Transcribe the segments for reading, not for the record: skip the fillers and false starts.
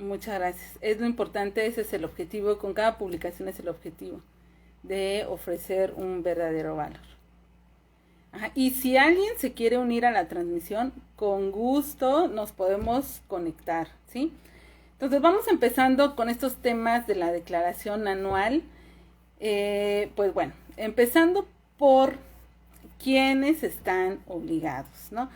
Muchas gracias. Es lo importante, ese es el objetivo, con cada publicación es el objetivo de ofrecer un verdadero valor. Ajá. Y si alguien se quiere unir a la transmisión, con gusto nos podemos conectar, ¿sí? Entonces vamos empezando con estos temas de la declaración anual. Pues bueno, empezando por quienes están obligados, ¿no?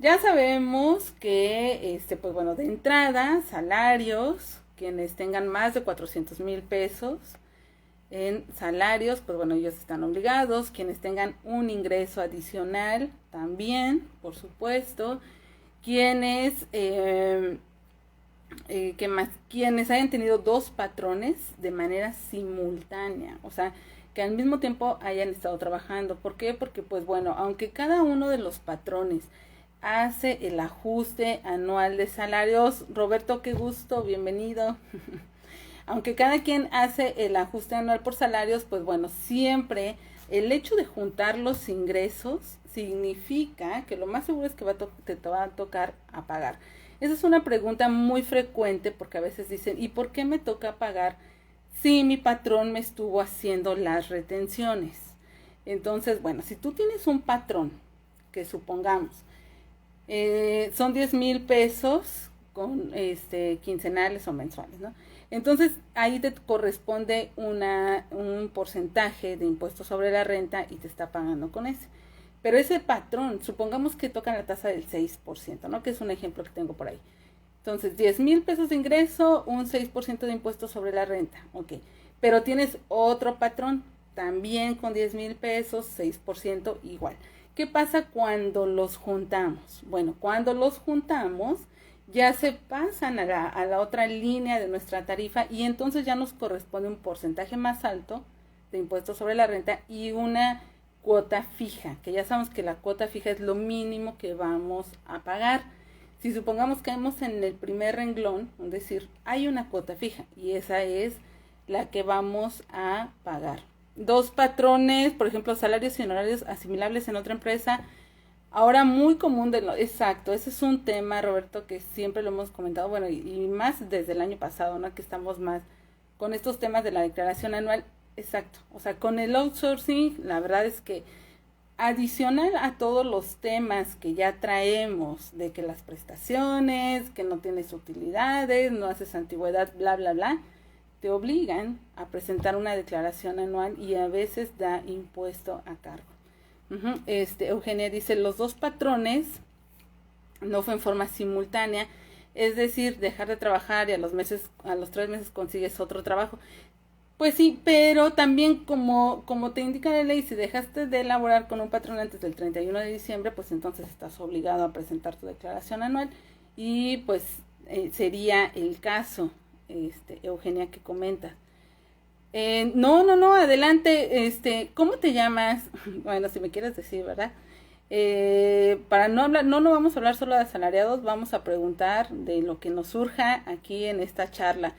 Ya sabemos que, pues bueno, de entrada, salarios, quienes tengan más de 400,000 pesos en salarios, pues bueno, ellos están obligados. Quienes tengan un ingreso adicional, también, por supuesto. Quienes, ¿qué más? Quienes hayan tenido dos patrones de manera simultánea, o sea, que al mismo tiempo hayan estado trabajando. ¿Por qué? Porque, pues bueno, aunque cada uno de los patrones hace el ajuste anual de salarios, Roberto, qué gusto, bienvenido. Aunque cada quien hace el ajuste anual por salarios, pues bueno, siempre el hecho de juntar los ingresos significa que lo más seguro es que te va a tocar a pagar. Esa es una pregunta muy frecuente, porque a veces dicen, ¿y por qué me toca pagar si mi patrón me estuvo haciendo las retenciones? Entonces, bueno, si tú tienes un patrón, que supongamos, son 10,000 pesos con quincenales o mensuales, ¿no? Entonces ahí te corresponde un porcentaje de impuestos sobre la renta y te está pagando con ese. Pero ese patrón, supongamos que tocan la tasa del 6%, ¿no? Que es un ejemplo que tengo por ahí. Entonces, 10,000 pesos de ingreso, un 6% de impuestos sobre la renta, ok. Pero tienes otro patrón, también con 10,000 pesos, 6% igual. ¿Qué pasa cuando los juntamos? Bueno, cuando los juntamos, ya se pasan a la otra línea de nuestra tarifa y entonces ya nos corresponde un porcentaje más alto de impuestos sobre la renta y una cuota fija, que ya sabemos que la cuota fija es lo mínimo que vamos a pagar. Si supongamos que caemos en el primer renglón, es decir, hay una cuota fija y esa es la que vamos a pagar. Dos patrones, por ejemplo, salarios y honorarios asimilables en otra empresa. Ahora muy común exacto, ese es un tema, Roberto, que siempre lo hemos comentado, bueno, y más desde el año pasado, ¿no? Que estamos más con estos temas de la declaración anual, exacto. O sea, con el outsourcing, la verdad es que adicional a todos los temas que ya traemos, de que las prestaciones, que no tienes utilidades, no haces antigüedad, bla, bla, bla, te obligan a presentar una declaración anual y a veces da impuesto a cargo. Eugenia dice, los dos patrones no fue en forma simultánea, es decir, dejar de trabajar y a los 3 meses consigues otro trabajo. Pues sí, pero también como te indica la ley, si dejaste de elaborar con un patrón antes del 31 de diciembre, pues entonces estás obligado a presentar tu declaración anual y pues sería el caso, Eugenia, que comenta. No, adelante, ¿cómo te llamas? Bueno, si me quieres decir, ¿verdad? Para no hablar, no vamos a hablar solo de asalariados, vamos a preguntar de lo que nos surja aquí en esta charla.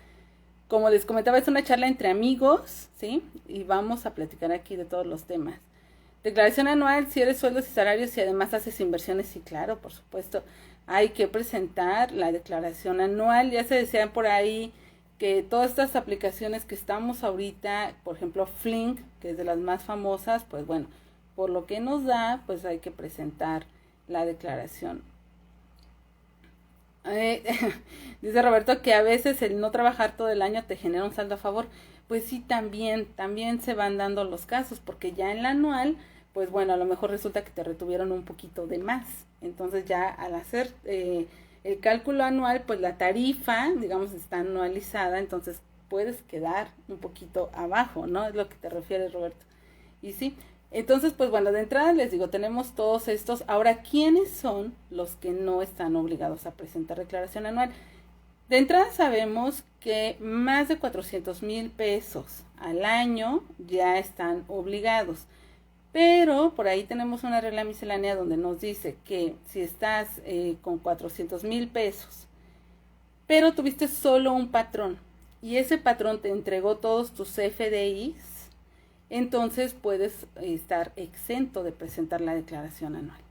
Como les comentaba, es una charla entre amigos, ¿sí? Y vamos a platicar aquí de todos los temas. Declaración anual, si eres sueldos y salarios y además haces inversiones, sí, claro, por supuesto. Hay que presentar la declaración anual, ya se decían por ahí que todas estas aplicaciones que estamos ahorita, por ejemplo Flink, que es de las más famosas, pues bueno, por lo que nos da, pues hay que presentar la declaración. Dice Roberto que a veces el no trabajar todo el año te genera un saldo a favor. Pues sí, también se van dando los casos, porque ya en la anual, pues bueno, a lo mejor resulta que te retuvieron un poquito de más. Entonces ya al hacer el cálculo anual, pues la tarifa, digamos, está anualizada, entonces puedes quedar un poquito abajo, ¿no? Es lo que te refieres, Roberto. Y sí, entonces, pues bueno, de entrada les digo, tenemos todos estos. Ahora, ¿quiénes son los que no están obligados a presentar declaración anual? De entrada sabemos que más de 400,000 pesos al año ya están obligados. Pero por ahí tenemos una regla miscelánea donde nos dice que si estás con 400,000 pesos, pero tuviste solo un patrón y ese patrón te entregó todos tus FDIs, entonces puedes estar exento de presentar la declaración anual.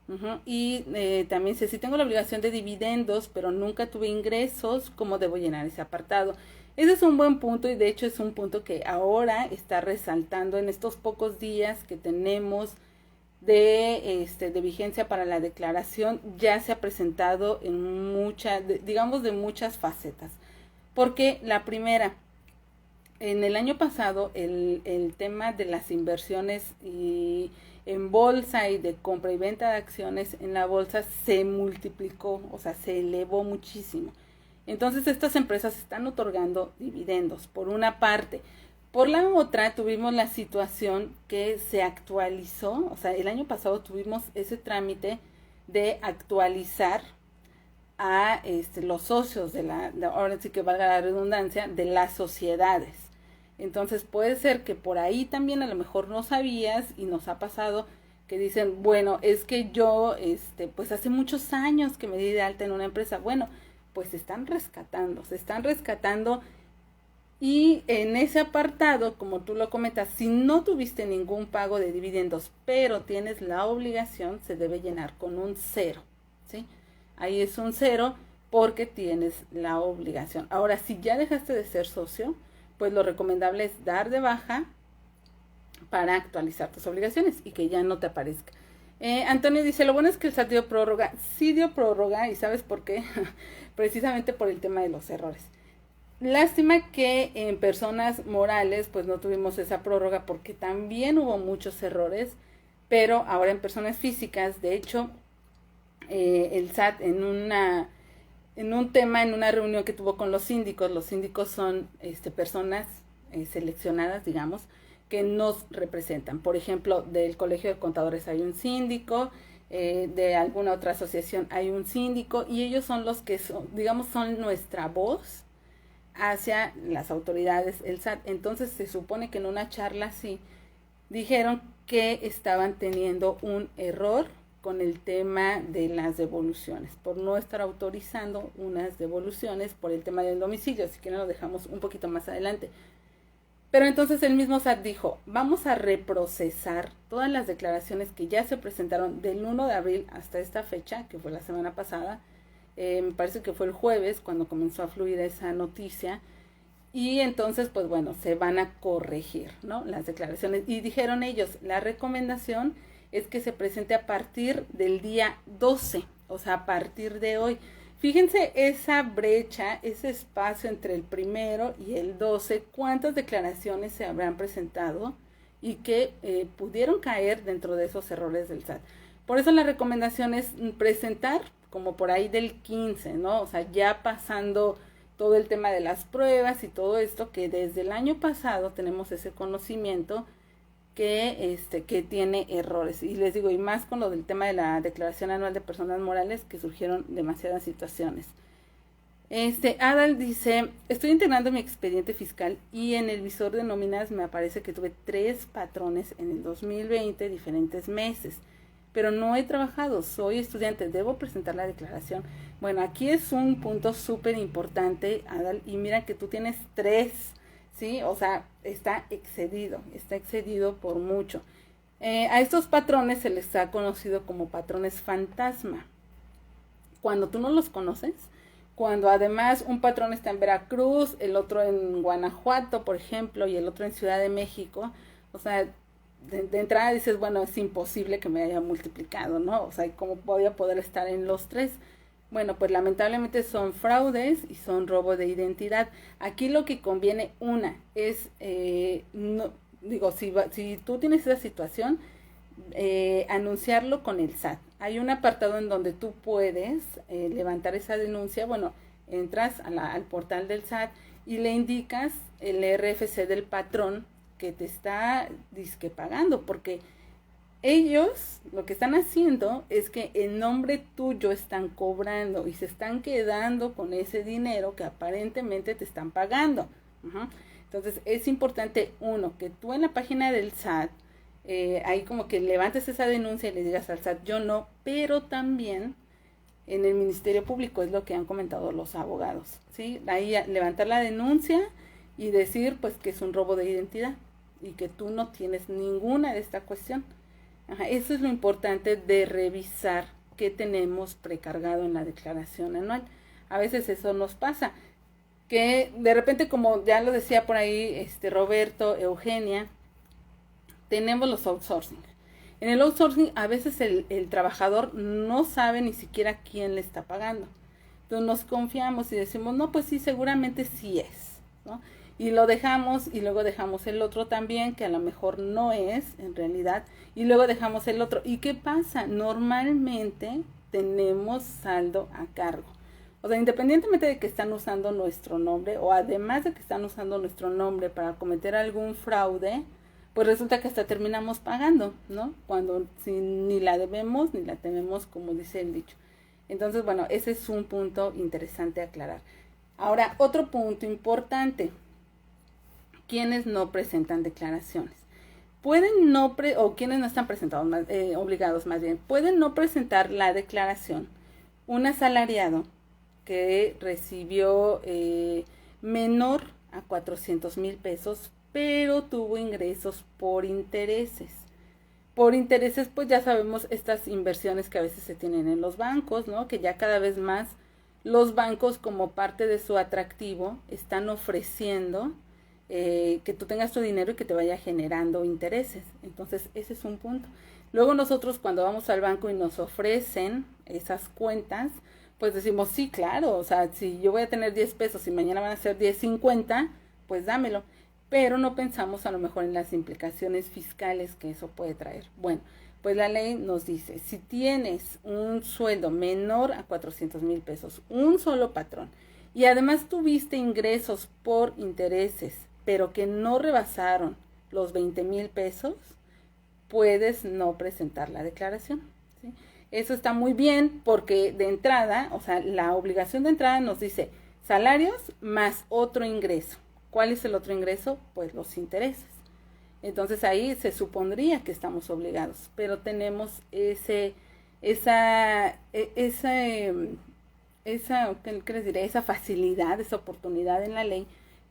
Ujú. Y también dice, si tengo la obligación de dividendos, pero nunca tuve ingresos, ¿cómo debo llenar ese apartado? Ese es un buen punto y de hecho es un punto que ahora está resaltando en estos pocos días que tenemos de vigencia para la declaración. Ya se ha presentado en digamos de muchas facetas. Porque la primera, en el año pasado el tema de las inversiones y en bolsa y de compra y venta de acciones en la bolsa se multiplicó, o sea, se elevó muchísimo. Entonces estas empresas están otorgando dividendos, por una parte. Por la otra, tuvimos la situación que se actualizó, o sea, el año pasado tuvimos ese trámite de actualizar a los socios ahora sí que valga la redundancia, de las sociedades. Entonces puede ser que por ahí también a lo mejor no sabías y nos ha pasado que dicen, bueno, es que yo, pues hace muchos años que me di de alta en una empresa. Bueno, pues se están rescatando y en ese apartado, como tú lo comentas, si no tuviste ningún pago de dividendos, pero tienes la obligación, se debe llenar con un 0, ¿sí? Ahí es un 0 porque tienes la obligación. Ahora, si ya dejaste de ser socio, pues lo recomendable es dar de baja para actualizar tus obligaciones y que ya no te aparezca. Antonio dice, lo bueno es que el SAT dio prórroga. Sí dio prórroga, y ¿sabes por qué? Precisamente por el tema de los errores. Lástima que en personas morales pues no tuvimos esa prórroga porque también hubo muchos errores, pero ahora en personas físicas, de hecho, el SAT en una reunión que tuvo con los síndicos son personas seleccionadas, digamos, que nos representan. Por ejemplo, del Colegio de Contadores hay un síndico, de alguna otra asociación hay un síndico, y ellos son los que son nuestra voz hacia las autoridades, el SAT. Entonces se supone que en una charla así dijeron que estaban teniendo un error con el tema de las devoluciones, por no estar autorizando unas devoluciones por el tema del domicilio, así que no lo dejamos un poquito más adelante. Pero entonces el mismo SAT dijo, vamos a reprocesar todas las declaraciones que ya se presentaron del 1 de abril hasta esta fecha, que fue la semana pasada. Me parece que fue el jueves cuando comenzó a fluir esa noticia, y entonces pues bueno, se van a corregir, ¿no?, las declaraciones. Y dijeron ellos, la recomendación es que se presente a partir del día 12, o sea, a partir de hoy. Fíjense esa brecha, ese espacio entre el 1 y el 12, cuántas declaraciones se habrán presentado y que pudieron caer dentro de esos errores del SAT. Por eso la recomendación es presentar como por ahí del 15, ¿no? O sea, ya pasando todo el tema de las pruebas y todo esto, que desde el año pasado tenemos ese conocimiento que tiene errores. Y les digo, y más con lo del tema de la declaración anual de personas morales, que surgieron demasiadas situaciones. Adal dice, estoy integrando mi expediente fiscal y en el visor de nóminas me aparece que tuve 3 patrones en el 2020, diferentes meses, pero no he trabajado, soy estudiante, debo presentar la declaración. Bueno, aquí es un punto súper importante, Adal, y mira que tú tienes 3, ¿sí? O sea, está excedido por mucho. A estos patrones se les ha conocido como patrones fantasma. Cuando tú no los conoces, cuando además un patrón está en Veracruz, el otro en Guanajuato, por ejemplo, y el otro en Ciudad de México, o sea, de entrada dices, bueno, es imposible que me haya multiplicado, ¿no? O sea, ¿cómo voy a poder estar en los 3? Bueno, pues lamentablemente son fraudes y son robo de identidad. Aquí lo que conviene es, si tú tienes esa situación, anunciarlo con el SAT. Hay un apartado en donde tú puedes levantar esa denuncia. Bueno, entras al portal del SAT y le indicas el RFC del patrón que te está disque pagando, porque ellos lo que están haciendo es que en nombre tuyo están cobrando y se están quedando con ese dinero que aparentemente te están pagando. Entonces es importante, que tú en la página del SAT, ahí como que levantes esa denuncia y le digas al SAT, yo no, pero también en el Ministerio Público, es lo que han comentado los abogados, ¿sí? Ahí levantar la denuncia y decir pues que es un robo de identidad y que tú no tienes ninguna de esta cuestión. Ajá, eso es lo importante de revisar qué tenemos precargado en la declaración anual. A veces eso nos pasa, que de repente, como ya lo decía por ahí Roberto, Eugenia, tenemos los outsourcing. En el outsourcing a veces el trabajador no sabe ni siquiera quién le está pagando. Entonces nos confiamos y decimos, no, pues sí, seguramente sí es, ¿no? Y lo dejamos y luego dejamos el otro también, que a lo mejor no es en realidad, y luego dejamos el otro. ¿Y qué pasa? Normalmente tenemos saldo a cargo. O sea, independientemente de que están usando nuestro nombre, o además de que están usando nuestro nombre para cometer algún fraude, pues resulta que hasta terminamos pagando, ¿no? Cuando si ni la debemos ni la tenemos, como dice el dicho. Entonces, bueno, ese es un punto interesante a aclarar. Ahora, otro punto importante. ¿Quiénes no presentan declaraciones? Pueden no, o quienes no están presentados, obligados más bien, pueden no presentar la declaración. Un asalariado que recibió menor a 400,000 pesos, pero tuvo ingresos por intereses. Por intereses, pues ya sabemos estas inversiones que a veces se tienen en los bancos, ¿no? Que ya cada vez más los bancos, como parte de su atractivo, están ofreciendo que tú tengas tu dinero y que te vaya generando intereses. Entonces, ese es un punto. Luego nosotros cuando vamos al banco y nos ofrecen esas cuentas, pues decimos, sí, claro, o sea, si yo voy a tener 10 pesos y mañana van a ser 10.50, pues dámelo. Pero no pensamos a lo mejor en las implicaciones fiscales que eso puede traer. Bueno, pues la ley nos dice, si tienes un sueldo menor a 400,000 pesos, un solo patrón, y además tuviste ingresos por intereses, pero que no rebasaron los 20,000 pesos, puedes no presentar la declaración, ¿sí? Eso está muy bien porque de entrada, o sea, la obligación de entrada nos dice salarios más otro ingreso. ¿Cuál es el otro ingreso? Pues los intereses. Entonces ahí se supondría que estamos obligados, pero tenemos esa facilidad, esa oportunidad en la ley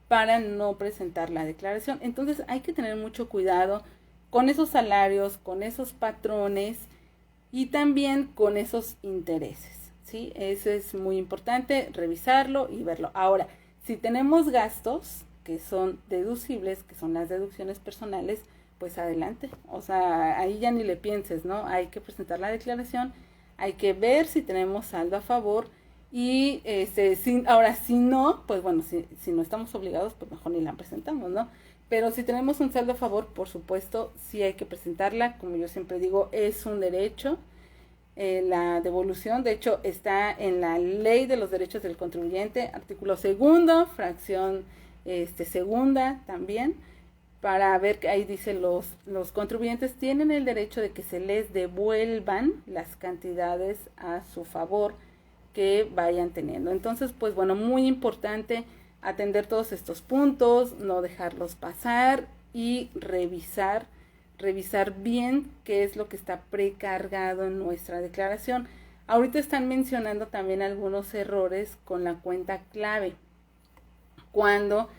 para no presentar la declaración. Entonces hay que tener mucho cuidado con esos salarios, con esos patrones y también con esos intereses, ¿sí? Eso es muy importante, revisarlo y verlo. Ahora, si tenemos gastos que son deducibles, que son las deducciones personales, pues adelante. O sea, ahí ya ni le pienses, ¿no? Hay que presentar la declaración, hay que ver si tenemos saldo a favor y ahora si no, pues bueno, si no estamos obligados, pues mejor ni la presentamos, ¿no? Pero si tenemos un saldo a favor, por supuesto, sí hay que presentarla. Como yo siempre digo, es un derecho. La devolución, de hecho, está en la Ley de los Derechos del Contribuyente, artículo 2, fracción segunda también, para ver que ahí dice los contribuyentes tienen el derecho de que se les devuelvan las cantidades a su favor que vayan teniendo. Entonces, pues bueno, muy importante atender todos estos puntos, no dejarlos pasar y revisar bien qué es lo que está precargado en nuestra declaración. Ahorita están mencionando también algunos errores con la cuenta clave. Cuando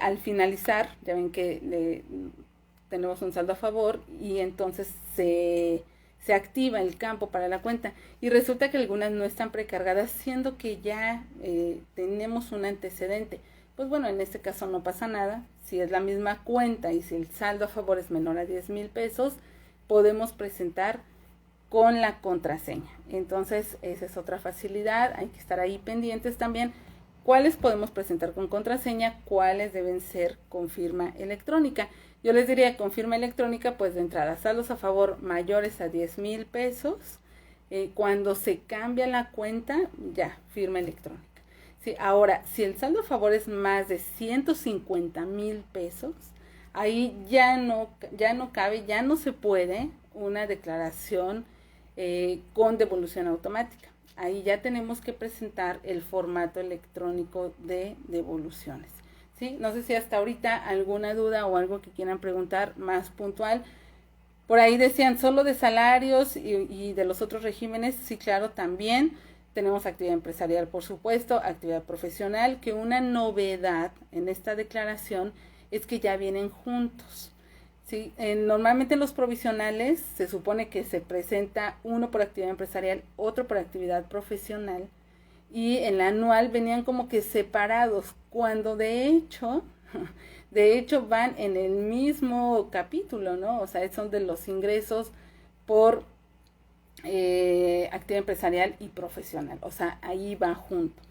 al finalizar, ya ven que tenemos un saldo a favor y entonces se activa el campo para la cuenta y resulta que algunas no están precargadas, siendo que ya tenemos un antecedente. Pues bueno, en este caso no pasa nada. Si es la misma cuenta y si el saldo a favor es menor a 10,000 pesos, podemos presentar con la contraseña. Entonces, esa es otra facilidad. Hay que estar ahí pendientes también. ¿Cuáles podemos presentar con contraseña? ¿Cuáles deben ser con firma electrónica? Yo les diría con firma electrónica, pues de entrada, saldos a favor mayores a 10,000 pesos. Cuando se cambia la cuenta, ya, firma electrónica. Sí, ahora, si el saldo a favor es más de 150,000 pesos, ahí ya no cabe, ya no se puede una declaración con devolución automática. Ahí ya tenemos que presentar el formato electrónico de devoluciones, ¿sí? No sé si hasta ahorita alguna duda o algo que quieran preguntar más puntual. Por ahí decían solo de salarios y de los otros regímenes. Sí, claro, también tenemos actividad empresarial, por supuesto, actividad profesional, que una novedad en esta declaración es que ya vienen juntos. Sí, normalmente en los provisionales se supone que se presenta uno por actividad empresarial, otro por actividad profesional, y en la anual venían como que separados, cuando de hecho van en el mismo capítulo, ¿no? O sea, son de los ingresos por actividad empresarial y profesional, o sea, ahí va junto.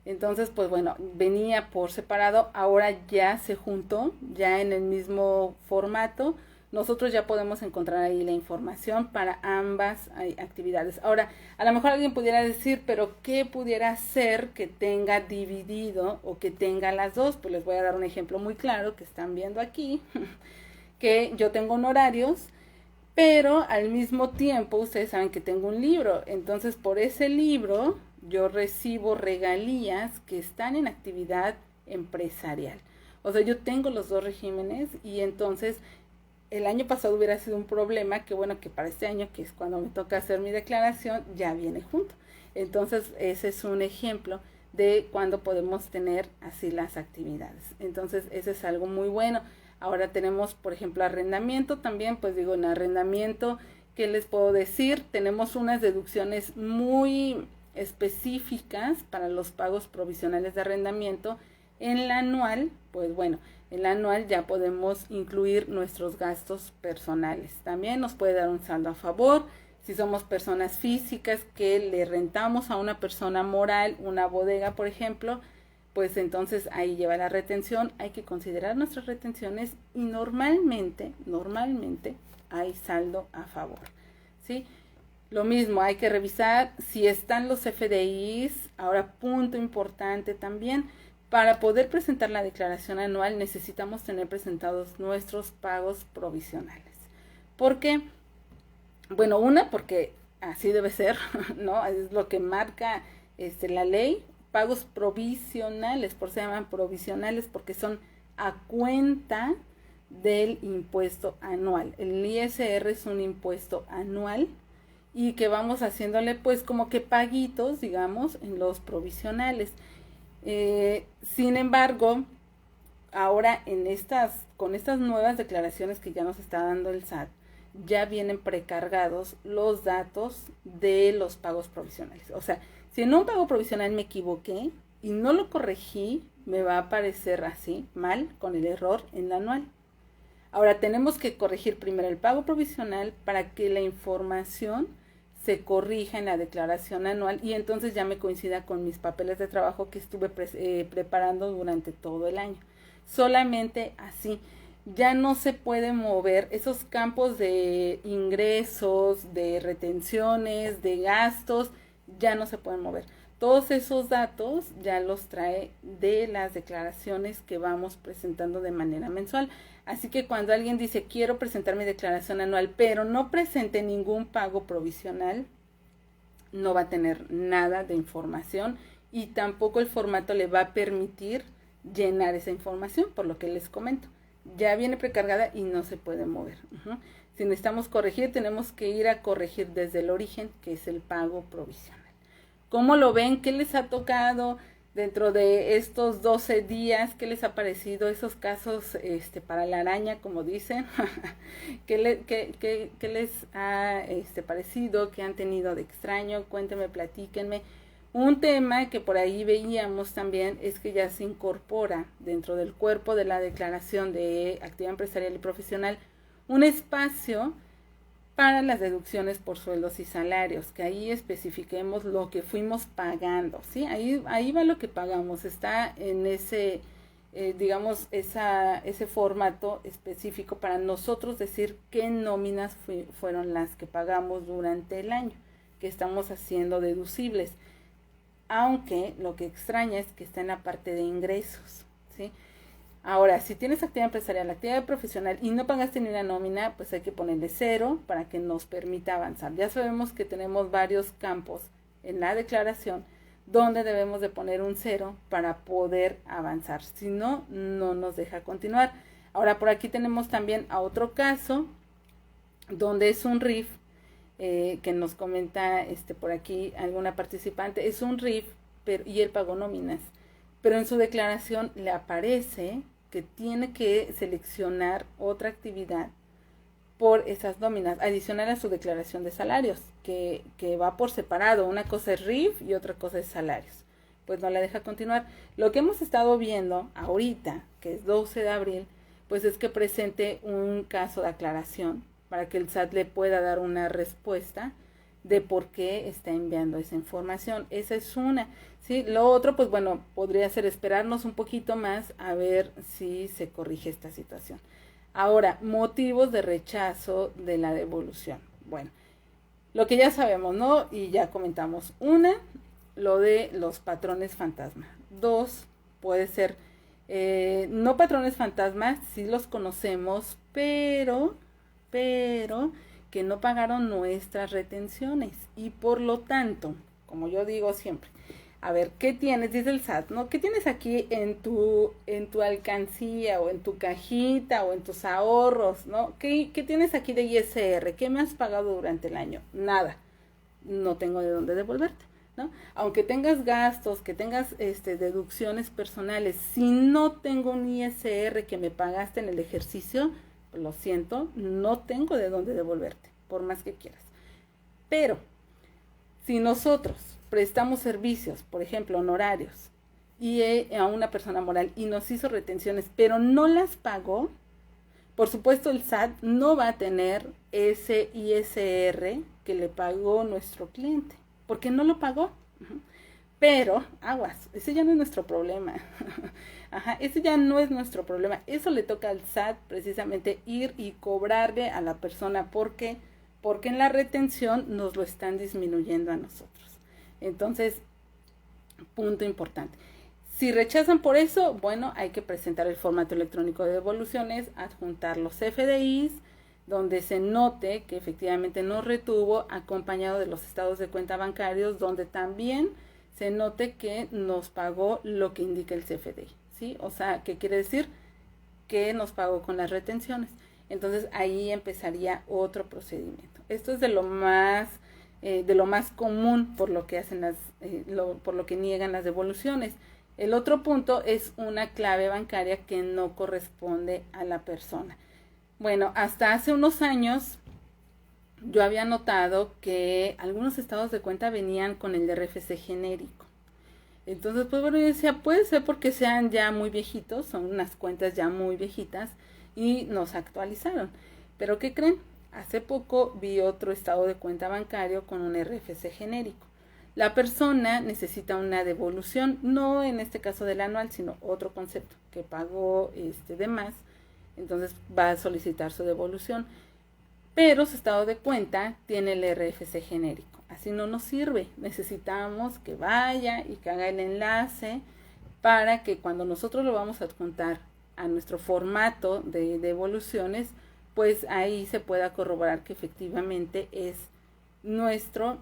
Entonces, pues bueno, venía por separado, ahora ya se juntó, ya en el mismo formato. Nosotros ya podemos encontrar ahí la información para ambas actividades. Ahora, a lo mejor alguien pudiera decir, pero ¿qué pudiera ser que tenga dividido o que tenga las dos? Pues les voy a dar un ejemplo muy claro que están viendo aquí, que yo tengo honorarios, pero al mismo tiempo ustedes saben que tengo un libro. Entonces, por ese libro yo recibo regalías que están en actividad empresarial. O sea, yo tengo los dos regímenes y entonces el año pasado hubiera sido un problema, que bueno, que para este año, que es cuando me toca hacer mi declaración, ya viene junto. Entonces, ese es un ejemplo de cuando podemos tener así las actividades. Entonces, ese es algo muy bueno. Ahora tenemos, por ejemplo, arrendamiento también, pues digo, en arrendamiento, ¿qué les puedo decir? Tenemos unas deducciones muy específicas para los pagos provisionales de arrendamiento. En la anual, pues bueno, en la anual ya podemos incluir nuestros gastos personales. También nos puede dar un saldo a favor. Si somos personas físicas que le rentamos a una persona moral una bodega, por ejemplo, pues entonces ahí lleva la retención. Hay que considerar nuestras retenciones y normalmente hay saldo a favor, ¿sí? Lo mismo, hay que revisar si están los FDIs. Ahora, punto importante también, para poder presentar la declaración anual necesitamos tener presentados nuestros pagos provisionales. ¿Por qué? Bueno, porque así debe ser, ¿no? Es lo que marca la ley. Pagos provisionales, por eso se llaman provisionales, porque son a cuenta del impuesto anual. El ISR es un impuesto anual y que vamos haciéndole pues como que paguitos, digamos, en los provisionales. Sin embargo, ahora con estas nuevas declaraciones que ya nos está dando el SAT, ya vienen precargados los datos de los pagos provisionales. O sea, si en un pago provisional me equivoqué y no lo corregí, me va a aparecer así, mal, con el error en la anual. Ahora tenemos que corregir primero el pago provisional para que la información se corrija en la declaración anual y entonces ya me coincida con mis papeles de trabajo que estuve preparando durante todo el año. Solamente así. Ya no se puede mover esos campos de ingresos, de retenciones, de gastos, ya no se pueden mover. Todos esos datos ya los trae de las declaraciones que vamos presentando de manera mensual. Así que cuando alguien dice quiero presentar mi declaración anual, pero no presente ningún pago provisional, no va a tener nada de información y tampoco el formato le va a permitir llenar esa información, por lo que les comento. Ya viene precargada y no se puede mover. Si necesitamos corregir, tenemos que ir a corregir desde el origen, que es el pago provisional. ¿Cómo lo ven? ¿Qué les ha tocado dentro de estos 12 días? ¿Qué les ha parecido esos casos para la araña, como dicen? ¿Qué les ha parecido? ¿Qué han tenido de extraño? Cuéntenme, platíquenme. Un tema que por ahí veíamos también es que ya se incorpora dentro del cuerpo de la declaración de actividad empresarial y profesional un espacio para las deducciones por sueldos y salarios, que ahí especifiquemos lo que fuimos pagando, ¿sí? Ahí va lo que pagamos, está en ese, ese formato específico para nosotros decir qué nóminas fueron las que pagamos durante el año, que estamos haciendo deducibles. Aunque lo que extraña es que está en la parte de ingresos, ¿sí? Ahora, si tienes actividad empresarial, actividad profesional y no pagaste ni una nómina, pues hay que ponerle 0 para que nos permita avanzar. Ya sabemos que tenemos varios campos en la declaración donde debemos de poner un 0 para poder avanzar. Si no, no nos deja continuar. Ahora, por aquí tenemos también a otro caso donde es un RIF. Que nos comenta por aquí alguna participante, es un RIF y él pagó nóminas, pero en su declaración le aparece que tiene que seleccionar otra actividad por esas nóminas, adicional a su declaración de salarios, que va por separado. Una cosa es RIF y otra cosa es salarios. Pues no la deja continuar. Lo que hemos estado viendo ahorita, que es 12 de abril, pues es que presente un caso de aclaración para que el SAT le pueda dar una respuesta de por qué está enviando esa información. Esa es una, ¿sí? Lo otro, pues bueno, podría ser esperarnos un poquito más a ver si se corrige esta situación. Ahora, motivos de rechazo de la devolución. Bueno, lo que ya sabemos, ¿no? Y ya comentamos. Una, lo de los patrones fantasma. Dos, puede ser, no patrones fantasma, sí los conocemos, pero que no pagaron nuestras retenciones. Y por lo tanto, como yo digo siempre, a ver, ¿qué tienes? Dice el SAT, ¿no? ¿Qué tienes aquí en tu alcancía o en tu cajita o en tus ahorros, ¿no? ¿Qué tienes aquí de ISR? ¿Qué me has pagado durante el año? Nada. No tengo de dónde devolverte, ¿no? Aunque tengas gastos, que tengas deducciones personales, si no tengo un ISR que me pagaste en el ejercicio, lo siento, no tengo de dónde devolverte, por más que quieras. Pero, si nosotros prestamos servicios, por ejemplo, honorarios, y a una persona moral y nos hizo retenciones, pero no las pagó, por supuesto el SAT no va a tener ese ISR que le pagó nuestro cliente, porque no lo pagó. Pero, aguas, ese ya no es nuestro problema. Ajá, ese ya no es nuestro problema. Eso le toca al SAT precisamente ir y cobrarle a la persona. ¿Por qué? Porque en la retención nos lo están disminuyendo a nosotros. Entonces, punto importante. Si rechazan por eso, bueno, hay que presentar el formato electrónico de devoluciones, adjuntar los FDIs, donde se note que efectivamente no retuvo, acompañado de los estados de cuenta bancarios, donde también se note que nos pagó lo que indica el CFDI, ¿sí? O sea, ¿qué quiere decir? Que nos pagó con las retenciones. Entonces, ahí empezaría otro procedimiento. Esto es de lo más común por lo que hacen por lo que niegan las devoluciones. El otro punto es una clave bancaria que no corresponde a la persona. Bueno, hasta hace unos años yo había notado que algunos estados de cuenta venían con el RFC genérico. Entonces, pues bueno, yo decía, puede ser porque sean ya muy viejitos, son unas cuentas ya muy viejitas y nos actualizaron. Pero ¿qué creen? Hace poco vi otro estado de cuenta bancario con un RFC genérico. La persona necesita una devolución, no en este caso del anual, sino otro concepto que pagó de más. Entonces va a solicitar su devolución. Pero su estado de cuenta tiene el RFC genérico. Así no nos sirve. Necesitamos que vaya y que haga el enlace para que cuando nosotros lo vamos a adjuntar a nuestro formato de devoluciones, pues ahí se pueda corroborar que efectivamente es nuestra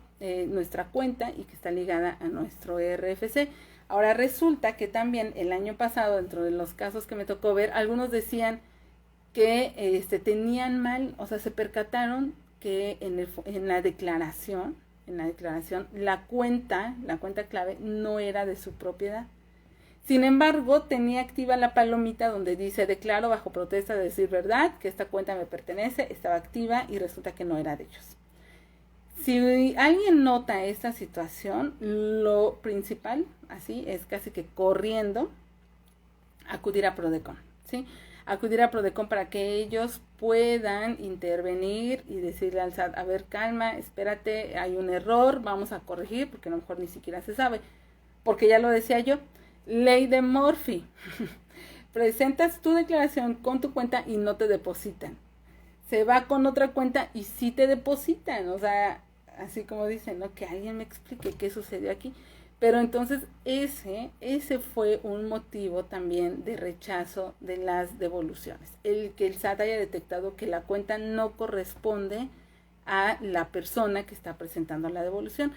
cuenta y que está ligada a nuestro RFC. Ahora resulta que también el año pasado, dentro de los casos que me tocó ver, algunos decían que tenían mal, o sea, se percataron que en la declaración, la cuenta clave no era de su propiedad. Sin embargo, tenía activa la palomita donde dice, declaro bajo protesta de decir verdad, que esta cuenta me pertenece, estaba activa y resulta que no era de ellos. Si alguien nota esta situación, lo principal, así, es casi que corriendo, acudir a Prodecon, ¿sí? Acudir a Prodecon para que ellos puedan intervenir y decirle al SAT, a ver, calma, espérate, hay un error, vamos a corregir, porque a lo mejor ni siquiera se sabe. Porque ya lo decía yo, ley de Murphy. Presentas tu declaración con tu cuenta y no te depositan. Se va con otra cuenta y sí te depositan. O sea, así como dicen, ¿no? Que alguien me explique qué sucedió aquí. Pero entonces ese fue un motivo también de rechazo de las devoluciones. El que el SAT haya detectado que la cuenta no corresponde a la persona que está presentando la devolución.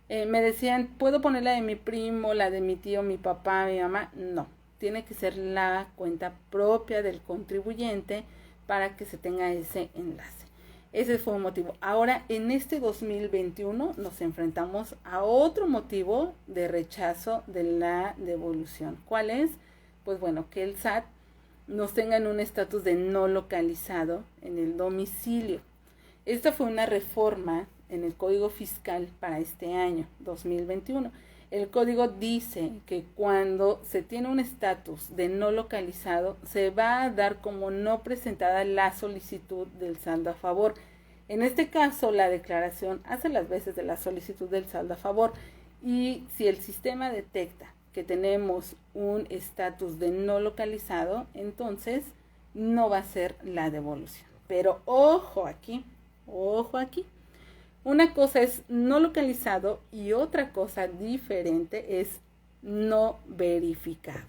Me decían, ¿puedo poner la de mi primo, la de mi tío, mi papá, mi mamá? No, tiene que ser la cuenta propia del contribuyente para que se tenga ese enlace. Ese fue un motivo. Ahora, en este 2021 nos enfrentamos a otro motivo de rechazo de la devolución. ¿Cuál es? Pues bueno, que el SAT nos tengan un estatus de no localizado en el domicilio. Esta fue una reforma en el Código Fiscal para este año 2021. El código dice que cuando se tiene un estatus de no localizado, se va a dar como no presentada la solicitud del saldo a favor. En este caso, la declaración hace las veces de la solicitud del saldo a favor, y si el sistema detecta que tenemos un estatus de no localizado, entonces no va a ser la devolución. Pero ojo aquí. Una cosa es no localizado y otra cosa diferente es no verificado.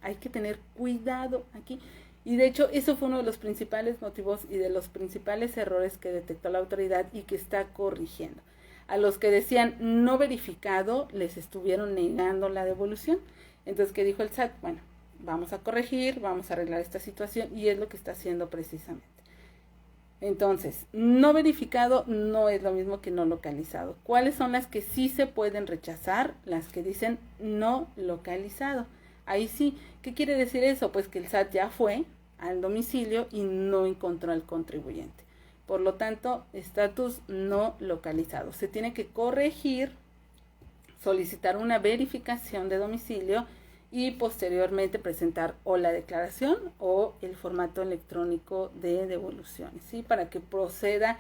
Hay que tener cuidado aquí. Y de hecho, eso fue uno de los principales motivos y de los principales errores que detectó la autoridad y que está corrigiendo. A los que decían no verificado, les estuvieron negando la devolución. Entonces, ¿qué dijo el SAT? Bueno, vamos a corregir, vamos a arreglar esta situación, y es lo que está haciendo precisamente. Entonces, no verificado no es lo mismo que no localizado. ¿Cuáles son las que sí se pueden rechazar? Las que dicen no localizado. Ahí sí, ¿qué quiere decir eso? Pues que el SAT ya fue al domicilio y no encontró al contribuyente. Por lo tanto, estatus no localizado. Se tiene que corregir, solicitar una verificación de domicilio y posteriormente presentar o la declaración o el formato electrónico de devoluciones, ¿sí? Para que proceda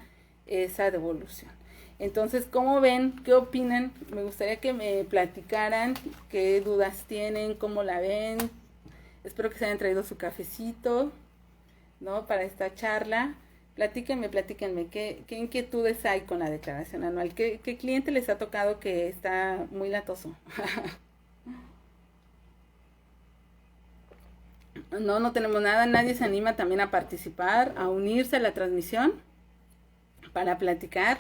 esa devolución. Entonces, ¿cómo ven? ¿Qué opinan? Me gustaría que me platicaran qué dudas tienen, cómo la ven. Espero que se hayan traído su cafecito, ¿no? Para esta charla. Platíquenme, ¿qué inquietudes hay con la declaración anual? ¿Qué cliente les ha tocado que está muy latoso? No tenemos nada. Nadie se anima también a participar, a unirse a la transmisión para platicar.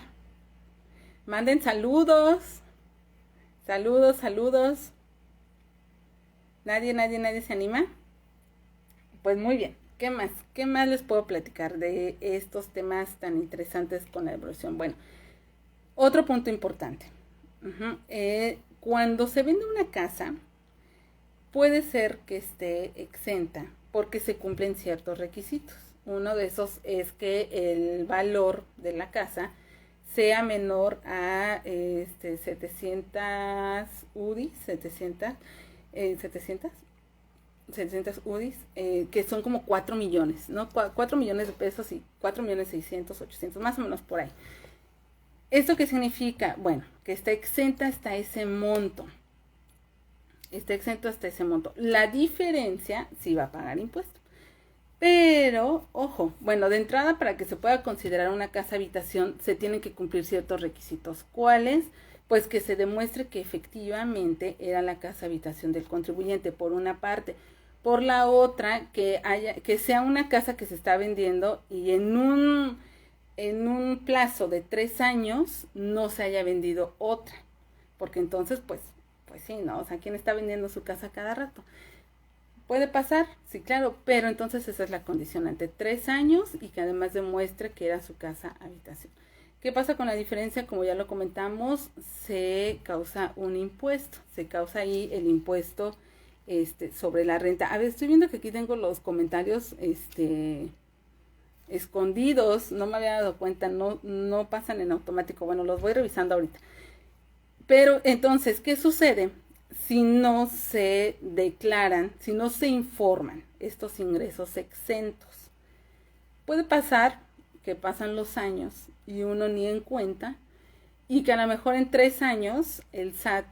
Manden saludos. Saludos. Nadie se anima. Pues muy bien. ¿Qué más les puedo platicar de estos temas tan interesantes con la devolución? Bueno, otro punto importante. Cuando se vende una casa, puede ser que esté exenta porque se cumplen ciertos requisitos. Uno de esos es que el valor de la casa sea menor a 700 UDIs, 700 UDIs, que son como 4 millones, ¿no? 4 millones de pesos y 4 millones 600, 800, más o menos por ahí. ¿Esto qué significa? Bueno, que está exenta hasta ese monto. La diferencia sí va a pagar impuesto. Pero, ojo, bueno, de entrada, para que se pueda considerar una casa habitación, se tienen que cumplir ciertos requisitos. ¿Cuáles? Pues que se demuestre que efectivamente era la casa habitación del contribuyente, por una parte. Por la otra, que sea una casa que se está vendiendo y en un plazo de 3 años no se haya vendido otra. Porque entonces, pues sí, ¿no? O sea, ¿quién está vendiendo su casa cada rato? Puede pasar, sí, claro, pero entonces esa es la condicionante, 3 años y que además demuestre que era su casa habitación. ¿Qué pasa con la diferencia? Como ya lo comentamos, se causa un impuesto, se causa ahí el impuesto sobre la renta. A ver, estoy viendo que aquí tengo los comentarios escondidos, no me había dado cuenta, no pasan en automático. Bueno, los voy revisando ahorita. Pero entonces, ¿qué sucede si no se declaran, si no se informan estos ingresos exentos? Puede pasar que pasan los años y uno ni en cuenta, y que a lo mejor en 3 años el SAT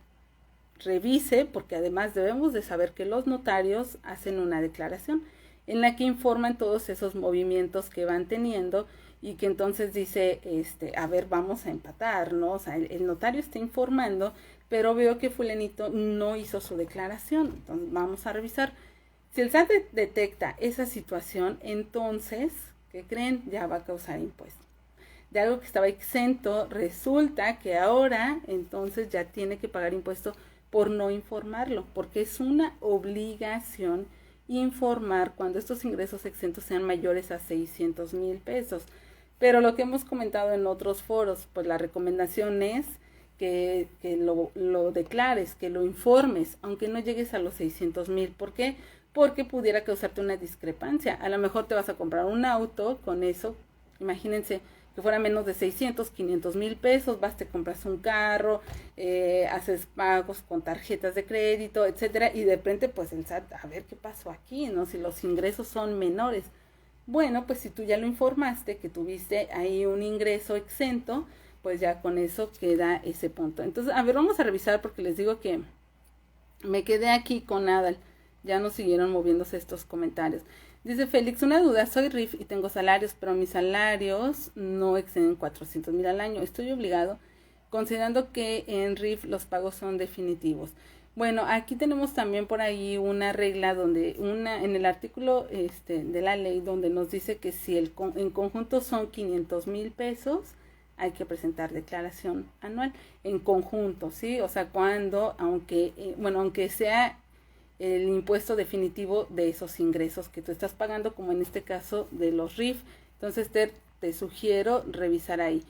revise, porque además debemos de saber que los notarios hacen una declaración en la que informan todos esos movimientos que van teniendo, y que entonces dice, a ver, vamos a empatar, ¿no? O sea, el notario está informando, pero veo que fulanito no hizo su declaración. Entonces vamos a revisar. Si el SAT detecta esa situación, entonces, ¿qué creen? Ya va a causar impuesto. De algo que estaba exento, resulta que ahora entonces ya tiene que pagar impuesto por no informarlo, porque es una obligación informar cuando estos ingresos exentos sean mayores a 600,000 pesos. Pero lo que hemos comentado en otros foros, pues la recomendación es que lo declares, que lo informes, aunque no llegues a los 600,000. ¿Por qué? porque pudiera causarte una discrepancia. A lo mejor te vas a comprar un auto con eso, imagínense que fuera menos de 600, 500 mil pesos, vas, te compras un carro, haces pagos con tarjetas de crédito, etcétera, y de repente pues el SAT, a ver qué pasó aquí, ¿no? Si los ingresos son menores. Bueno, pues si tú ya lo informaste, que tuviste ahí un ingreso exento, pues ya con eso queda ese punto. Entonces, a ver, vamos a revisar porque les digo que me quedé aquí con Adal. Ya no siguieron moviéndose estos comentarios. Dice Félix, una duda, soy RIF y tengo salarios, pero mis salarios no exceden 400,000 al año. Estoy obligado, considerando que en RIF los pagos son definitivos. Bueno, aquí tenemos también por ahí una regla donde en el artículo de la ley donde nos dice que si en conjunto son 500,000 pesos, hay que presentar declaración anual en conjunto, ¿sí? O sea, aunque sea el impuesto definitivo de esos ingresos que tú estás pagando, como en este caso de los RIF. Entonces te sugiero revisar ahí.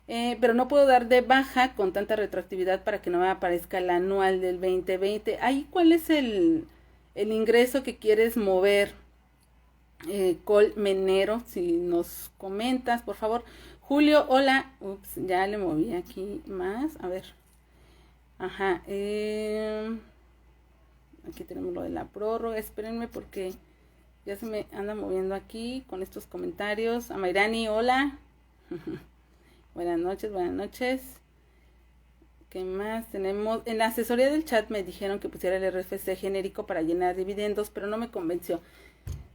Pero no puedo dar de baja con tanta retroactividad para que no me aparezca el anual del 2020. Ahí, ¿cuál es el ingreso que quieres mover? Colmenero, si nos comentas, por favor. Julio, hola. Ups, ya le moví aquí más. A ver. Ajá. Aquí tenemos lo de la prórroga. Espérenme porque ya se me anda moviendo aquí con estos comentarios. Amairani, hola. Buenas noches, buenas noches. ¿Qué más tenemos? En la asesoría del chat me dijeron que pusiera el RFC genérico para llenar dividendos, pero no me convenció.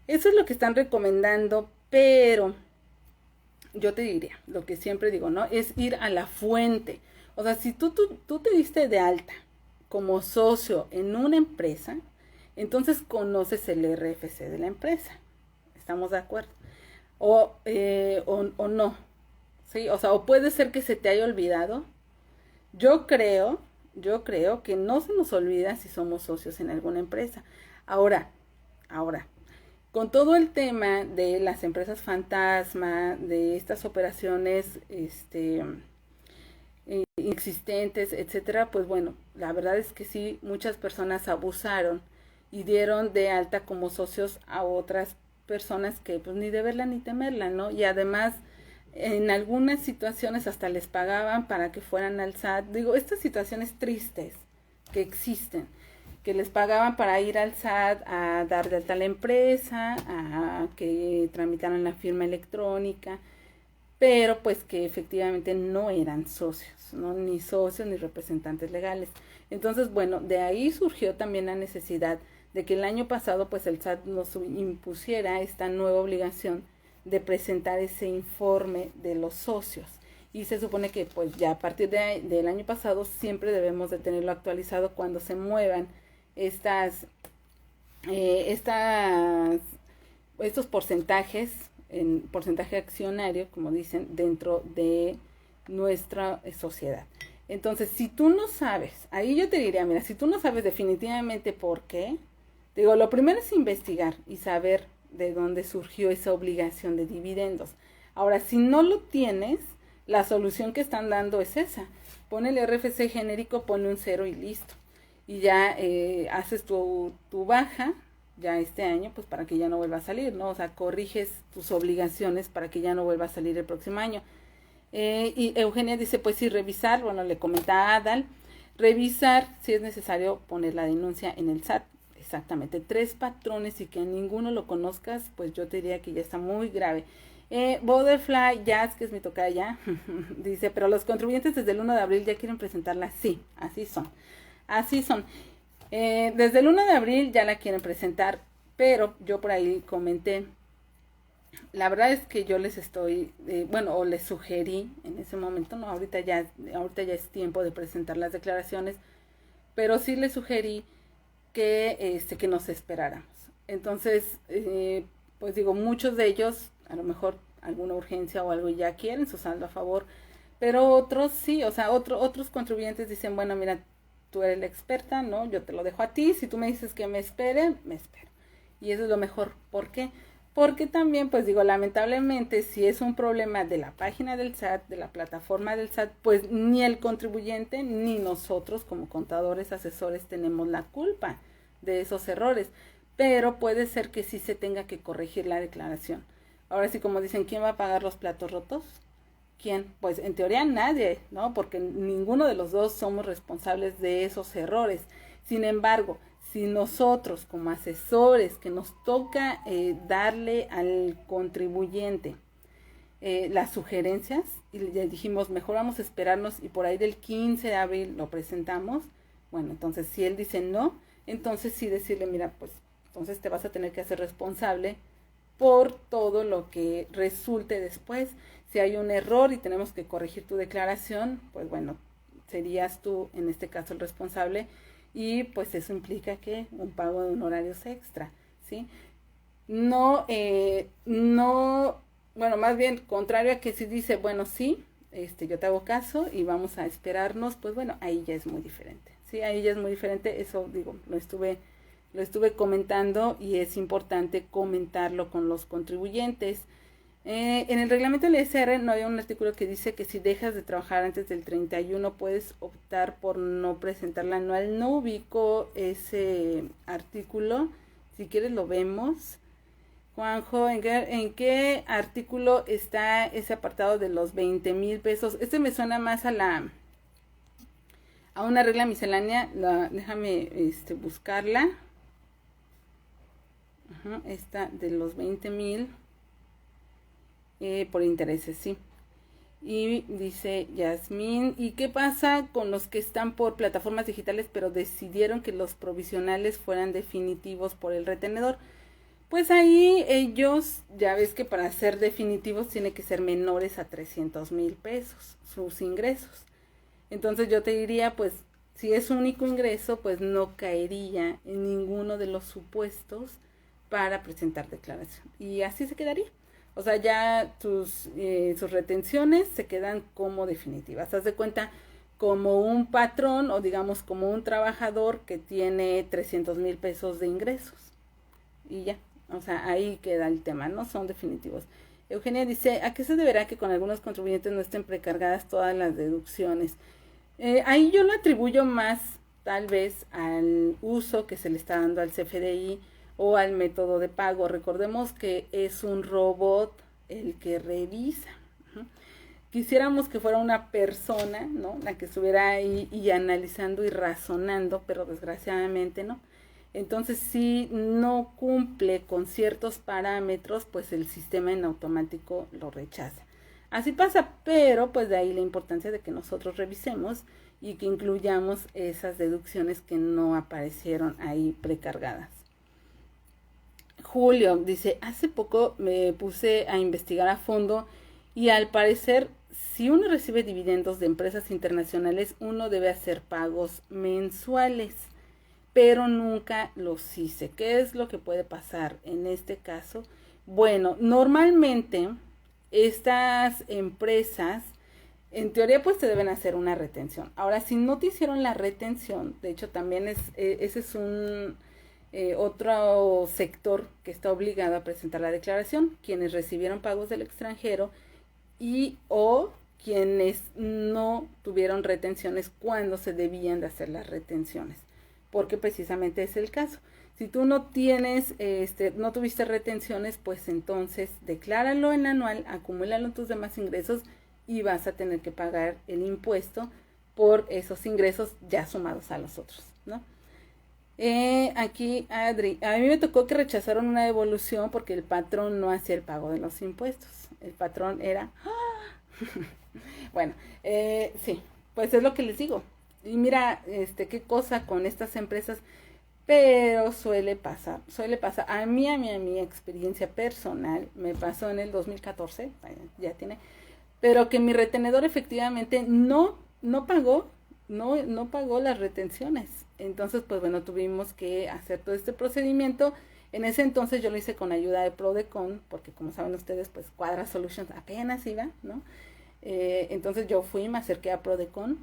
Eso es lo que están recomendando, pero yo te diría, lo que siempre digo, ¿no? Es ir a la fuente. O sea, si tú te diste de alta como socio en una empresa, entonces conoces el RFC de la empresa. ¿Estamos de acuerdo? O no. ¿Sí? O sea, o puede ser que se te haya olvidado. Yo creo que no se nos olvida si somos socios en alguna empresa. Ahora, con todo el tema de las empresas fantasma, de estas operaciones inexistentes, etcétera, pues bueno, la verdad es que sí, muchas personas abusaron y dieron de alta como socios a otras personas que pues ni de verla ni temerla, ¿no? Y además en algunas situaciones hasta les pagaban para que fueran al SAT. Digo, estas situaciones tristes que existen, que les pagaban para ir al SAT a dar de alta a la empresa, a que tramitaran la firma electrónica, pero pues que efectivamente no eran socios, ¿no? Ni socios ni representantes legales. Entonces, bueno, de ahí surgió también la necesidad de que el año pasado pues el SAT nos impusiera esta nueva obligación de presentar ese informe de los socios. Y se supone que pues ya a partir del año pasado siempre debemos de tenerlo actualizado cuando se muevan estos porcentajes, en porcentaje accionario, como dicen, dentro de nuestra sociedad. Entonces, si tú no sabes, ahí yo te diría, mira, si tú no sabes definitivamente por qué, digo, lo primero es investigar y saber de dónde surgió esa obligación de dividendos. Ahora, si no lo tienes, la solución que están dando es esa. Pon el RFC genérico, ponle un 0 y listo. Y ya haces tu baja, ya este año, pues para que ya no vuelva a salir, ¿no? O sea, corriges tus obligaciones para que ya no vuelva a salir el próximo año. Y Eugenia dice, pues sí, revisar, bueno, le comenta a Adal, revisar si es necesario poner la denuncia en el SAT. Exactamente, 3 patrones y que a ninguno lo conozcas, pues yo te diría que ya está muy grave. Butterfly Jazz, que es mi tocaya, dice, pero los contribuyentes desde el 1 de abril ya quieren presentarla. Sí, así son. Así son. Desde el 1 de abril ya la quieren presentar, pero yo por ahí comenté, la verdad es que yo les estoy, o les sugerí en ese momento, no, ahorita ya es tiempo de presentar las declaraciones, pero sí les sugerí que nos esperáramos. Entonces, pues digo, muchos de ellos, a lo mejor alguna urgencia o algo ya quieren su saldo a favor, pero otros sí, o sea, otros contribuyentes dicen, bueno, mira, tú eres la experta, ¿no? Yo te lo dejo a ti, si tú me dices que me espere, me espero. Y eso es lo mejor. ¿Por qué? Porque también, pues digo, lamentablemente, si es un problema de la página del SAT, de la plataforma del SAT, pues ni el contribuyente ni nosotros como contadores, asesores, tenemos la culpa de esos errores. pero puede ser que sí se tenga que corregir la declaración. Ahora sí, como dicen, ¿quién va a pagar los platos rotos? ¿Quién? Pues en teoría nadie, ¿no? Porque ninguno de los dos somos responsables de esos errores. Sin embargo, si nosotros como asesores que nos toca darle al contribuyente las sugerencias, y le dijimos, mejor vamos a esperarnos y por ahí del 15 de abril lo presentamos, bueno, entonces si él dice no, entonces sí decirle, mira, pues entonces te vas a tener que hacer responsable por todo lo que resulte después. Si hay un error y tenemos que corregir tu declaración, pues bueno, serías tú en este caso el responsable y pues eso implica que un pago de honorarios extra, ¿sí? No, bueno, más bien contrario a que si dice, bueno, sí, yo te hago caso y vamos a esperarnos, pues bueno, ahí ya es muy diferente, ¿sí? Ahí ya es muy diferente, eso digo, lo estuve comentando y es importante comentarlo con los contribuyentes. En el reglamento del ISR no hay un artículo que dice que si dejas de trabajar antes del 31 puedes optar por no presentar la anual. No ubico ese artículo, si quieres lo vemos. Juanjo, ¿en qué artículo está ese apartado de los 20,000 pesos? Este me suena más a una regla miscelánea, déjame buscarla. Esta de los 20,000 por intereses, sí. Y dice Yasmín, ¿y qué pasa con los que están por plataformas digitales pero decidieron que los provisionales fueran definitivos por el retenedor? Pues ahí ellos, ya ves que para ser definitivos tiene que ser menores a 300,000 pesos sus ingresos. Entonces yo te diría, pues si es único ingreso, pues no caería en ninguno de los supuestos para presentar declaración. Y así se quedaría. O sea, ya sus retenciones se quedan como definitivas. Haz de cuenta como un patrón o digamos como un trabajador que tiene 300,000 pesos de ingresos. Y ya, o sea, ahí queda el tema, ¿no? Son definitivos. Eugenia dice, ¿a qué se deberá que con algunos contribuyentes no estén precargadas todas las deducciones? Ahí yo lo atribuyo más tal vez al uso que se le está dando al CFDI o al método de pago. Recordemos que es un robot el que revisa. Quisiéramos que fuera una persona, ¿no? La que estuviera ahí y analizando y razonando, pero desgraciadamente no. Entonces, si no cumple con ciertos parámetros, pues el sistema en automático lo rechaza. Así pasa, pero pues de ahí la importancia de que nosotros revisemos y que incluyamos esas deducciones que no aparecieron ahí precargadas. Julio dice, hace poco me puse a investigar a fondo y al parecer si uno recibe dividendos de empresas internacionales uno debe hacer pagos mensuales, pero nunca los hice. ¿Qué es lo que puede pasar en este caso? Bueno, normalmente estas empresas en teoría pues te deben hacer una retención. Ahora, si no te hicieron la retención, de hecho también ese es un otro sector que está obligado a presentar la declaración, quienes recibieron pagos del extranjero y o quienes no tuvieron retenciones cuando se debían de hacer las retenciones, porque precisamente es el caso. Si tú no tienes, no tuviste retenciones, pues entonces decláralo en anual, acumúlalo en tus demás ingresos y vas a tener que pagar el impuesto por esos ingresos ya sumados a los otros, ¿no? Aquí Adri, a mí me tocó que rechazaron una devolución porque el patrón no hacía el pago de los impuestos. El patrón era... bueno, sí, pues es lo que les digo. Y mira, qué cosa con estas empresas, pero suele pasar. A mi experiencia personal, me pasó en el 2014, ya tiene, pero que mi retenedor efectivamente no pagó las retenciones. Entonces, pues bueno, tuvimos que hacer todo este procedimiento. En ese entonces yo lo hice con ayuda de Prodecon, porque como saben ustedes, pues Quadra Solutions apenas iba, ¿no? Entonces yo me acerqué a Prodecon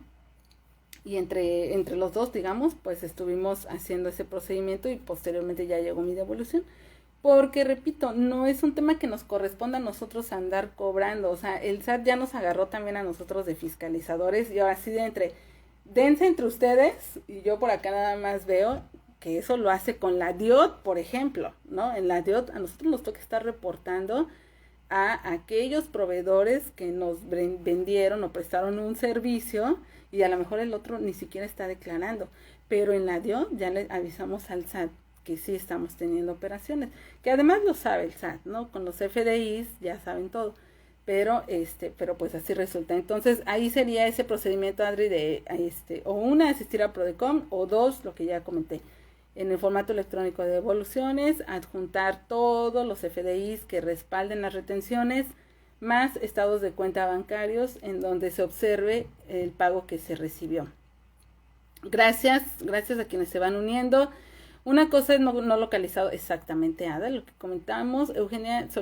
y entre los dos, digamos, pues estuvimos haciendo ese procedimiento y posteriormente ya llegó mi devolución. Porque, repito, no es un tema que nos corresponda a nosotros andar cobrando. O sea, el SAT ya nos agarró también a nosotros de fiscalizadores y ahora sí dense entre ustedes y yo por acá nada más veo, que eso lo hace con la DIOT, por ejemplo, ¿no? En la DIOT a nosotros nos toca estar reportando a aquellos proveedores que nos vendieron o prestaron un servicio y a lo mejor el otro ni siquiera está declarando, pero en la DIOT ya le avisamos al SAT que sí estamos teniendo operaciones, que además lo sabe el SAT, ¿no? Con los FDIs ya saben todo, pero pues así resulta. Entonces ahí sería ese procedimiento, Adri, de o una, asistir a Prodecon, o dos, lo que ya comenté, en el formato electrónico de devoluciones, adjuntar todos los FDIs que respalden las retenciones, más estados de cuenta bancarios en donde se observe el pago que se recibió. Gracias a quienes se van uniendo. Una cosa es no localizado exactamente, Ada, lo que comentamos. Eugenia, se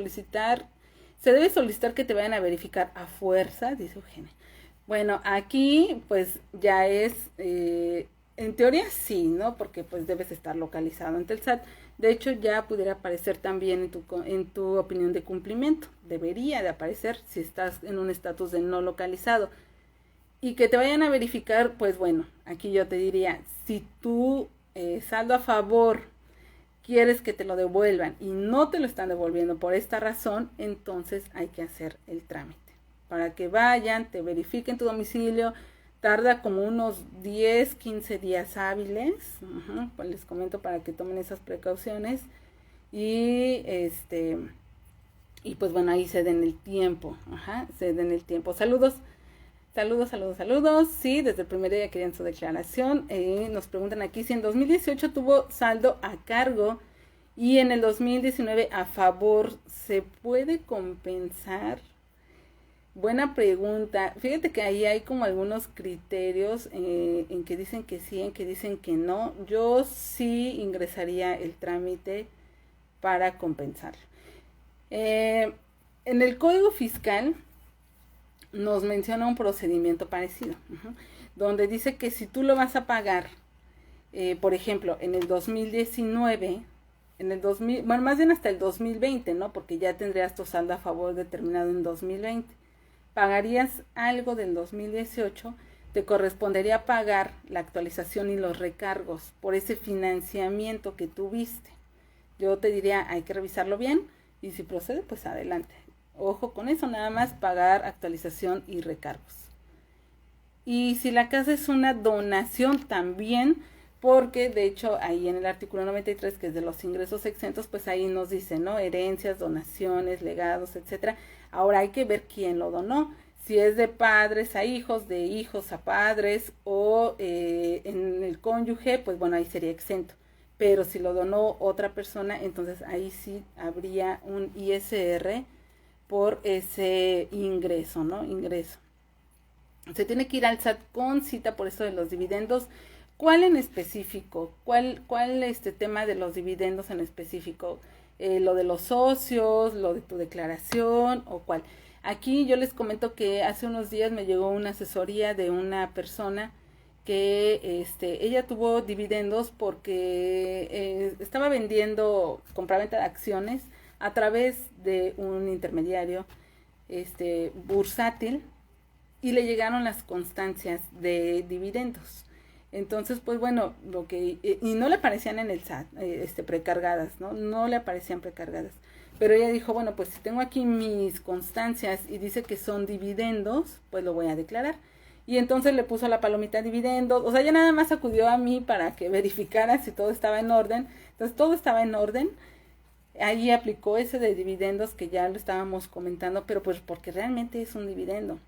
debe solicitar que te vayan a verificar a fuerza, dice Eugenia. Bueno, aquí pues ya es, en teoría sí, ¿no? Porque pues debes estar localizado ante el SAT. De hecho, ya pudiera aparecer también en tu opinión de cumplimiento. Debería de aparecer si estás en un estatus de no localizado. Y que te vayan a verificar, pues bueno, aquí yo te diría, si tú saldo a favor quieres que te lo devuelvan y no te lo están devolviendo por esta razón, entonces hay que hacer el trámite. Para que vayan, te verifiquen tu domicilio, tarda como unos 10, 15 días hábiles, pues les comento para que tomen esas precauciones y y pues bueno, ahí se den el tiempo, se den el tiempo. Saludos. Sí, desde el primer día querían su declaración. Nos preguntan aquí si en 2018 tuvo saldo a cargo y en el 2019 a favor, ¿se puede compensar? Buena pregunta. Fíjate que ahí hay como algunos criterios en que dicen que sí, en que dicen que no. Yo sí ingresaría el trámite para compensar. En el Código Fiscal nos menciona un procedimiento parecido, donde dice que si tú lo vas a pagar, por ejemplo, en el 2019, bueno, más bien hasta el 2020, ¿no? Porque ya tendrías tu saldo a favor determinado en 2020. Pagarías algo del 2018, te correspondería pagar la actualización y los recargos por ese financiamiento que tuviste. Yo te diría, hay que revisarlo bien y si procede, pues adelante. Ojo con eso, nada más pagar actualización y recargos. Y si la casa es una donación también, porque de hecho ahí en el artículo 93, que es de los ingresos exentos, pues ahí nos dice, ¿no? Herencias, donaciones, legados, etcétera. Ahora hay que ver quién lo donó. Si es de padres a hijos, de hijos a padres o en el cónyuge, pues bueno, ahí sería exento. Pero si lo donó otra persona, entonces ahí sí habría un ISR por ese ingreso, ¿no? Ingreso. Se tiene que ir al SAT con cita por eso de los dividendos. ¿Cuál en específico? ¿Cuál tema de los dividendos en específico? ¿Lo de los socios? ¿Lo de tu declaración? ¿O cuál? Aquí yo les comento que hace unos días me llegó una asesoría de una persona que ella tuvo dividendos porque estaba vendiendo compraventa de acciones a través de un intermediario bursátil y le llegaron las constancias de dividendos. Entonces, pues bueno, y no le aparecían en el SAT precargadas, no le aparecían precargadas. Pero ella dijo, bueno, pues si tengo aquí mis constancias y dice que son dividendos, pues lo voy a declarar. Y entonces le puso la palomita dividendos, o sea, ya nada más acudió a mí para que verificara si todo estaba en orden. Entonces todo estaba en orden. Ahí aplicó ese de dividendos que ya lo estábamos comentando, pero pues porque realmente es un dividendo.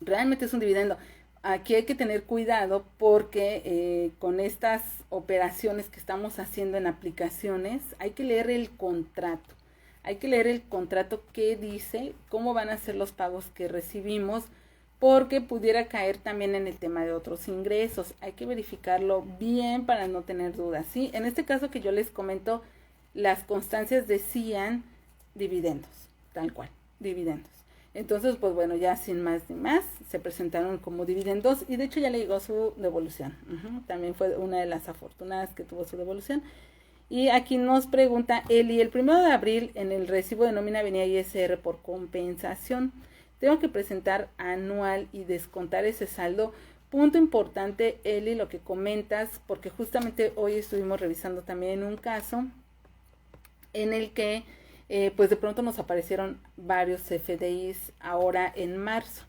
Realmente es un dividendo. Aquí hay que tener cuidado porque con estas operaciones que estamos haciendo en aplicaciones, hay que leer el contrato. Hay que leer el contrato que dice cómo van a ser los pagos que recibimos, porque pudiera caer también en el tema de otros ingresos. Hay que verificarlo bien para no tener dudas, ¿sí? En este caso que yo les comento, las constancias decían dividendos, tal cual, dividendos. Entonces, pues bueno, ya sin más ni más, se presentaron como dividendos y de hecho ya le llegó su devolución. También fue una de las afortunadas que tuvo su devolución. Y aquí nos pregunta Eli, el 1 de abril en el recibo de nómina venía ISR por compensación. Tengo que presentar anual y descontar ese saldo. Punto importante, Eli, lo que comentas, porque justamente hoy estuvimos revisando también un caso en el que pues de pronto nos aparecieron varios CFDIs ahora en marzo.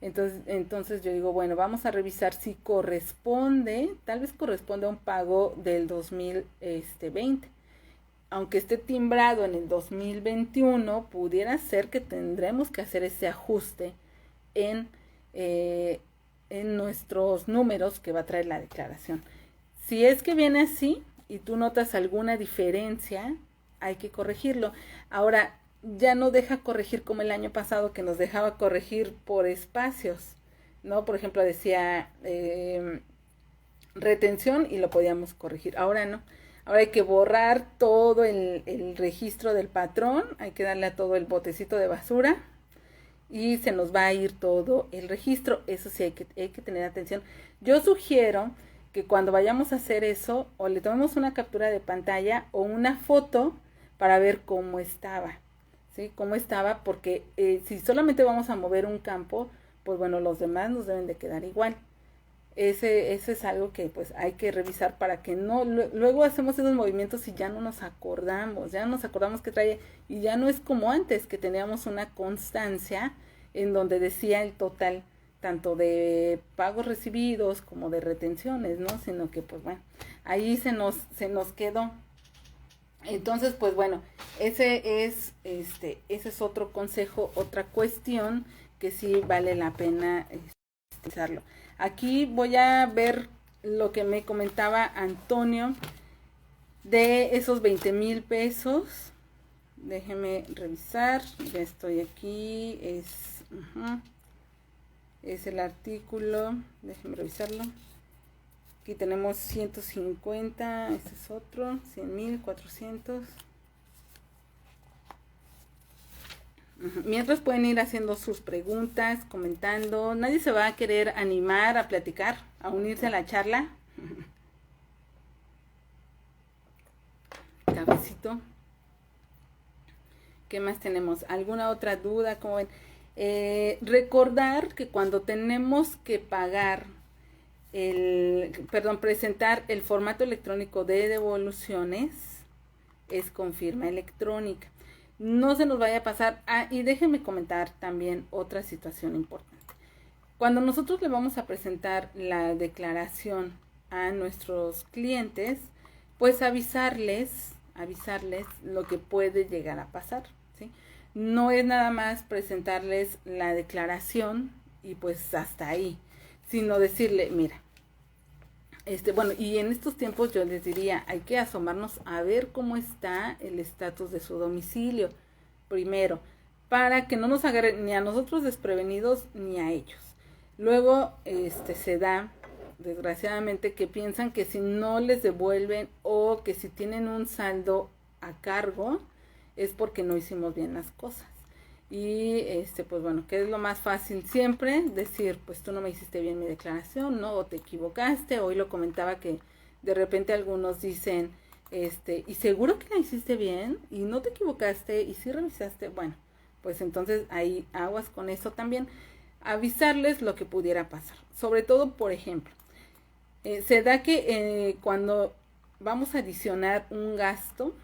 Entonces yo digo, bueno, vamos a revisar si corresponde, tal vez corresponde a un pago del 2020. Aunque esté timbrado en el 2021, pudiera ser que tendremos que hacer ese ajuste en nuestros números que va a traer la declaración. Si es que viene así y tú notas alguna diferencia, hay que corregirlo. Ahora, ya no deja corregir como el año pasado, que nos dejaba corregir por espacios, ¿no? Por ejemplo, decía retención y lo podíamos corregir. Ahora no. Ahora hay que borrar todo el registro del patrón, hay que darle a todo el botecito de basura y se nos va a ir todo el registro. Eso sí, hay que tener atención. Yo sugiero que cuando vayamos a hacer eso, o le tomemos una captura de pantalla o una foto para ver cómo estaba, ¿sí? Cómo estaba, porque si solamente vamos a mover un campo, pues bueno, los demás nos deben de quedar igual. Ese es algo que pues hay que revisar para que no, luego hacemos esos movimientos y ya no nos acordamos que trae, y ya no es como antes, que teníamos una constancia en donde decía el total, tanto de pagos recibidos como de retenciones, ¿no? Sino que pues bueno, ahí se nos quedó. Entonces pues bueno, ese es otro consejo, otra cuestión que sí vale la pena utilizarlo. Aquí voy a ver lo que me comentaba Antonio de esos 20,000 pesos. Déjeme revisar, ya estoy aquí, es el artículo, déjeme revisarlo. Aquí tenemos 150, este es otro, 100,400. Mientras pueden ir haciendo sus preguntas, comentando. Nadie se va a querer animar a platicar, a unirse a la charla. Cafecito. ¿Qué más tenemos? ¿Alguna otra duda? ¿Cómo ven? Recordar que cuando tenemos que presentar el formato electrónico de devoluciones, es con firma electrónica. No se nos vaya a pasar. Y déjenme comentar también otra situación importante. Cuando nosotros le vamos a presentar la declaración a nuestros clientes, pues avisarles lo que puede llegar a pasar, ¿sí? No es nada más presentarles la declaración y pues hasta ahí, sino decirle, mira, bueno, y en estos tiempos yo les diría, hay que asomarnos a ver cómo está el estatus de su domicilio, primero, para que no nos agarren ni a nosotros desprevenidos ni a ellos. Luego, se da, desgraciadamente, que piensan que si no les devuelven o que si tienen un saldo a cargo, es porque no hicimos bien las cosas. Y pues bueno, que es lo más fácil siempre decir, pues tú no me hiciste bien mi declaración, ¿no? O te equivocaste. Hoy lo comentaba que de repente algunos dicen, y seguro que la hiciste bien y no te equivocaste y sí revisaste. Bueno, pues entonces ahí aguas con eso también. Avisarles lo que pudiera pasar. Sobre todo, por ejemplo, se da que cuando vamos a adicionar un gasto,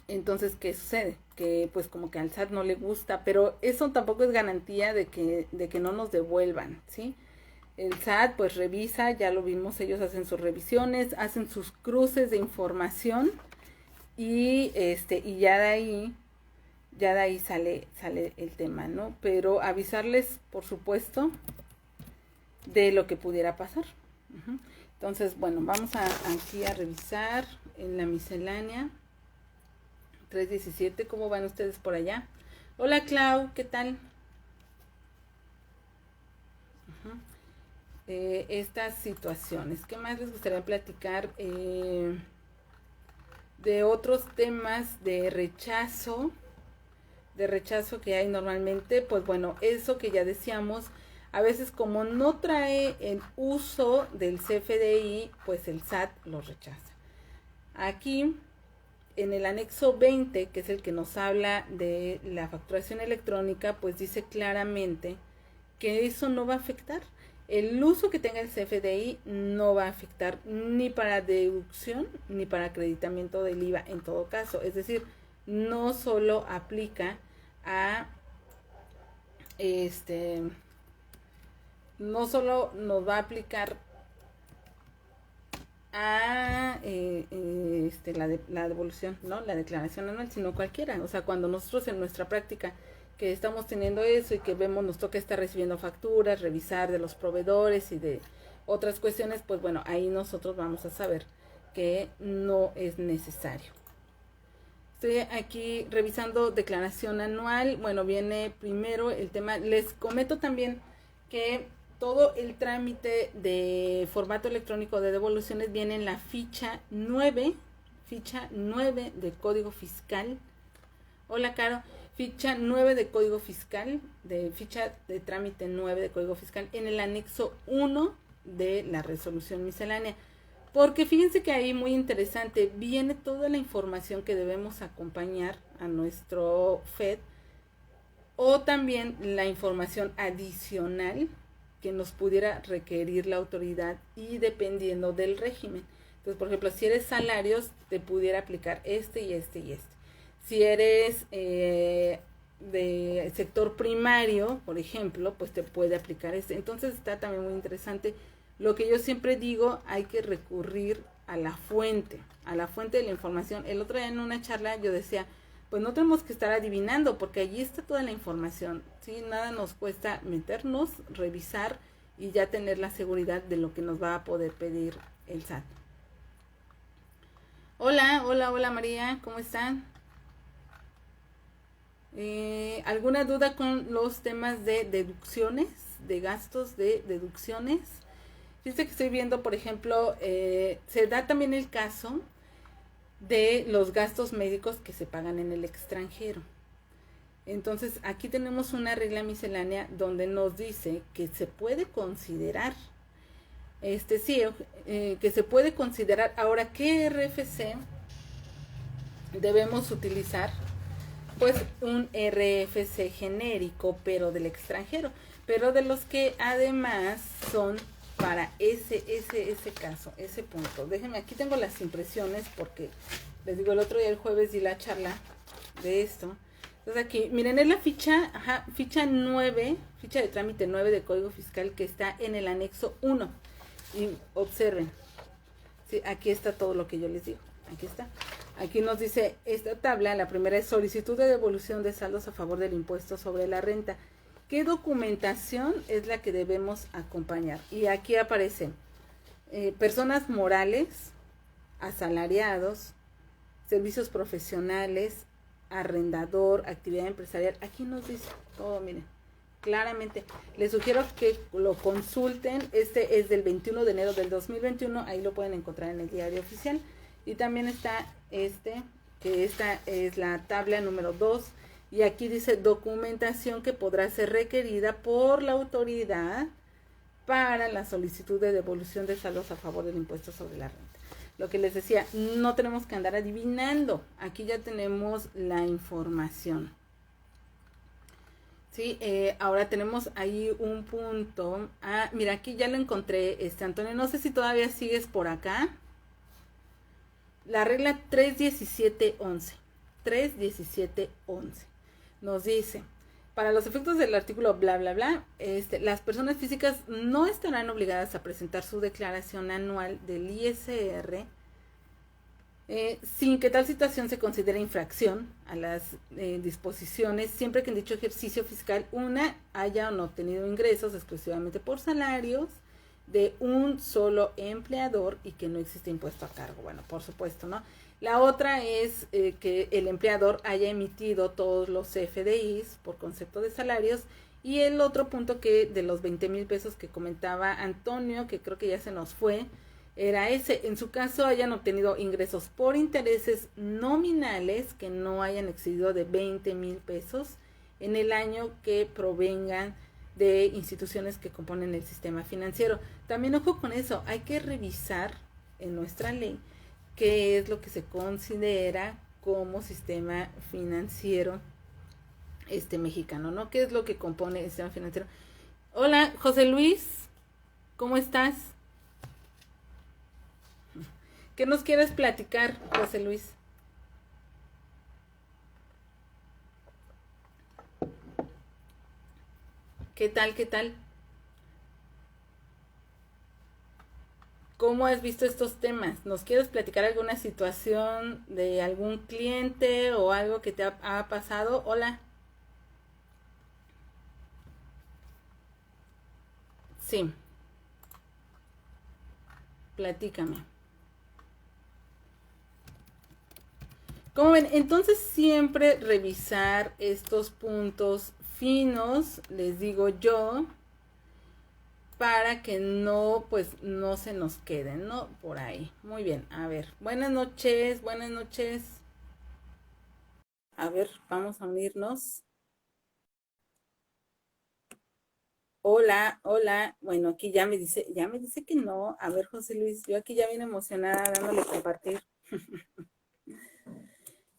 entonces, ¿qué sucede? Que pues como que al SAT no le gusta, pero eso tampoco es garantía de que no nos devuelvan, ¿sí? El SAT pues revisa, ya lo vimos, ellos hacen sus revisiones, hacen sus cruces de información y y ya de ahí sale el tema, ¿no? Pero avisarles, por supuesto, de lo que pudiera pasar. Entonces, bueno, vamos aquí a revisar en la miscelánea. 317, ¿cómo van ustedes por allá? Hola Clau, ¿qué tal? Estas situaciones, ¿qué más les gustaría platicar? De otros temas de rechazo que hay normalmente, pues bueno, eso que ya decíamos, a veces como no trae el uso del CFDI, pues el SAT lo rechaza. Aquí en el anexo 20, que es el que nos habla de la facturación electrónica, pues dice claramente que eso no va a afectar. el uso que tenga el CFDI no va a afectar ni para deducción ni para acreditamiento del IVA en todo caso. Es decir, no solo aplica a no solo nos va a aplicar a la devolución, ¿no? La declaración anual, sino cualquiera. O sea, cuando nosotros en nuestra práctica que estamos teniendo eso y que vemos, nos toca estar recibiendo facturas, revisar de los proveedores y de otras cuestiones, pues bueno, ahí nosotros vamos a saber que no es necesario. Estoy aquí revisando declaración anual. Bueno, viene primero el tema. Les comento también que todo el trámite de formato electrónico de devoluciones viene en la ficha 9 de Código Fiscal. Hola, Caro. Ficha 9 de Código Fiscal, de ficha de trámite 9 de Código Fiscal, en el anexo 1 de la resolución miscelánea. Porque fíjense que ahí muy interesante, viene toda la información que debemos acompañar a nuestro FED, o también la información adicional que nos pudiera requerir la autoridad y dependiendo del régimen. Entonces, por ejemplo, si eres salarios, te pudiera aplicar este y este y este. Si eres de sector primario, por ejemplo, pues te puede aplicar este. Entonces está también muy interesante. Lo que yo siempre digo, hay que recurrir a la fuente de la información. El otro día en una charla yo decía, pues no tenemos que estar adivinando, porque allí está toda la información, ¿sí? Nada nos cuesta meternos, revisar y ya tener la seguridad de lo que nos va a poder pedir el SAT. Hola María, ¿cómo están? ¿Alguna duda con los temas de deducciones, de gastos de deducciones? Fíjense que estoy viendo, por ejemplo, se da también el caso de los gastos médicos que se pagan en el extranjero. Entonces, aquí tenemos una regla miscelánea donde nos dice que se puede considerar, que se puede considerar. Ahora, ¿qué RFC debemos utilizar? Pues un RFC genérico, pero del extranjero, pero de los que además son para ese caso, ese punto. Déjenme, aquí tengo las impresiones porque les digo, el otro día, el jueves, di la charla de esto. Entonces aquí, miren, es la ficha, ficha 9, ficha de trámite 9 de Código Fiscal que está en el anexo 1. Y observen, sí, aquí está todo lo que yo les digo, aquí está. Aquí nos dice esta tabla, la primera es solicitud de devolución de saldos a favor del impuesto sobre la renta. ¿Qué documentación es la que debemos acompañar? Y aquí aparecen personas morales, asalariados, servicios profesionales, arrendador, actividad empresarial. Aquí nos dice todo, miren, claramente. Les sugiero que lo consulten. Este es del 21 de enero del 2021. Ahí lo pueden encontrar en el diario oficial. Y también está que esta es la tabla número 2. Y aquí dice documentación que podrá ser requerida por la autoridad para la solicitud de devolución de saldos a favor del impuesto sobre la renta. Lo que les decía, no tenemos que andar adivinando. Aquí ya tenemos la información. Sí, ahora tenemos ahí un punto. Ah, mira, aquí ya lo encontré, Antonio. No sé si todavía sigues por acá. La regla 317.11. 317.11. Nos dice, para los efectos del artículo bla, bla, bla, las personas físicas no estarán obligadas a presentar su declaración anual del ISR sin que tal situación se considere infracción a las disposiciones, siempre que en dicho ejercicio fiscal haya o no obtenido ingresos exclusivamente por salarios de un solo empleador y que no existe impuesto a cargo. Bueno, por supuesto, ¿no? La otra es que el empleador haya emitido todos los CFDIs por concepto de salarios. Y el otro punto que de los 20,000 pesos que comentaba Antonio, que creo que ya se nos fue, era ese. En su caso hayan obtenido ingresos por intereses nominales que no hayan excedido de 20,000 pesos en el año que provengan de instituciones que componen el sistema financiero. También ojo con eso, hay que revisar en nuestra ley qué es lo que se considera como sistema financiero mexicano, ¿no? ¿Qué es lo que compone el sistema financiero? Hola, José Luis. ¿Cómo estás? ¿Qué nos quieres platicar, José Luis? ¿Qué tal? ¿Qué tal? ¿Cómo has visto estos temas? ¿Nos quieres platicar alguna situación de algún cliente o algo que te ha pasado? Hola. Sí, platícame. ¿Cómo ven? Entonces siempre revisar estos puntos finos, les digo yo, para que no, pues no se nos queden, ¿no? Por ahí. Muy bien, a ver. Buenas noches, buenas noches. A ver, vamos a unirnos. Hola, hola. Bueno, aquí ya me dice que no. A ver, José Luis, yo aquí ya bien emocionada dándole compartir.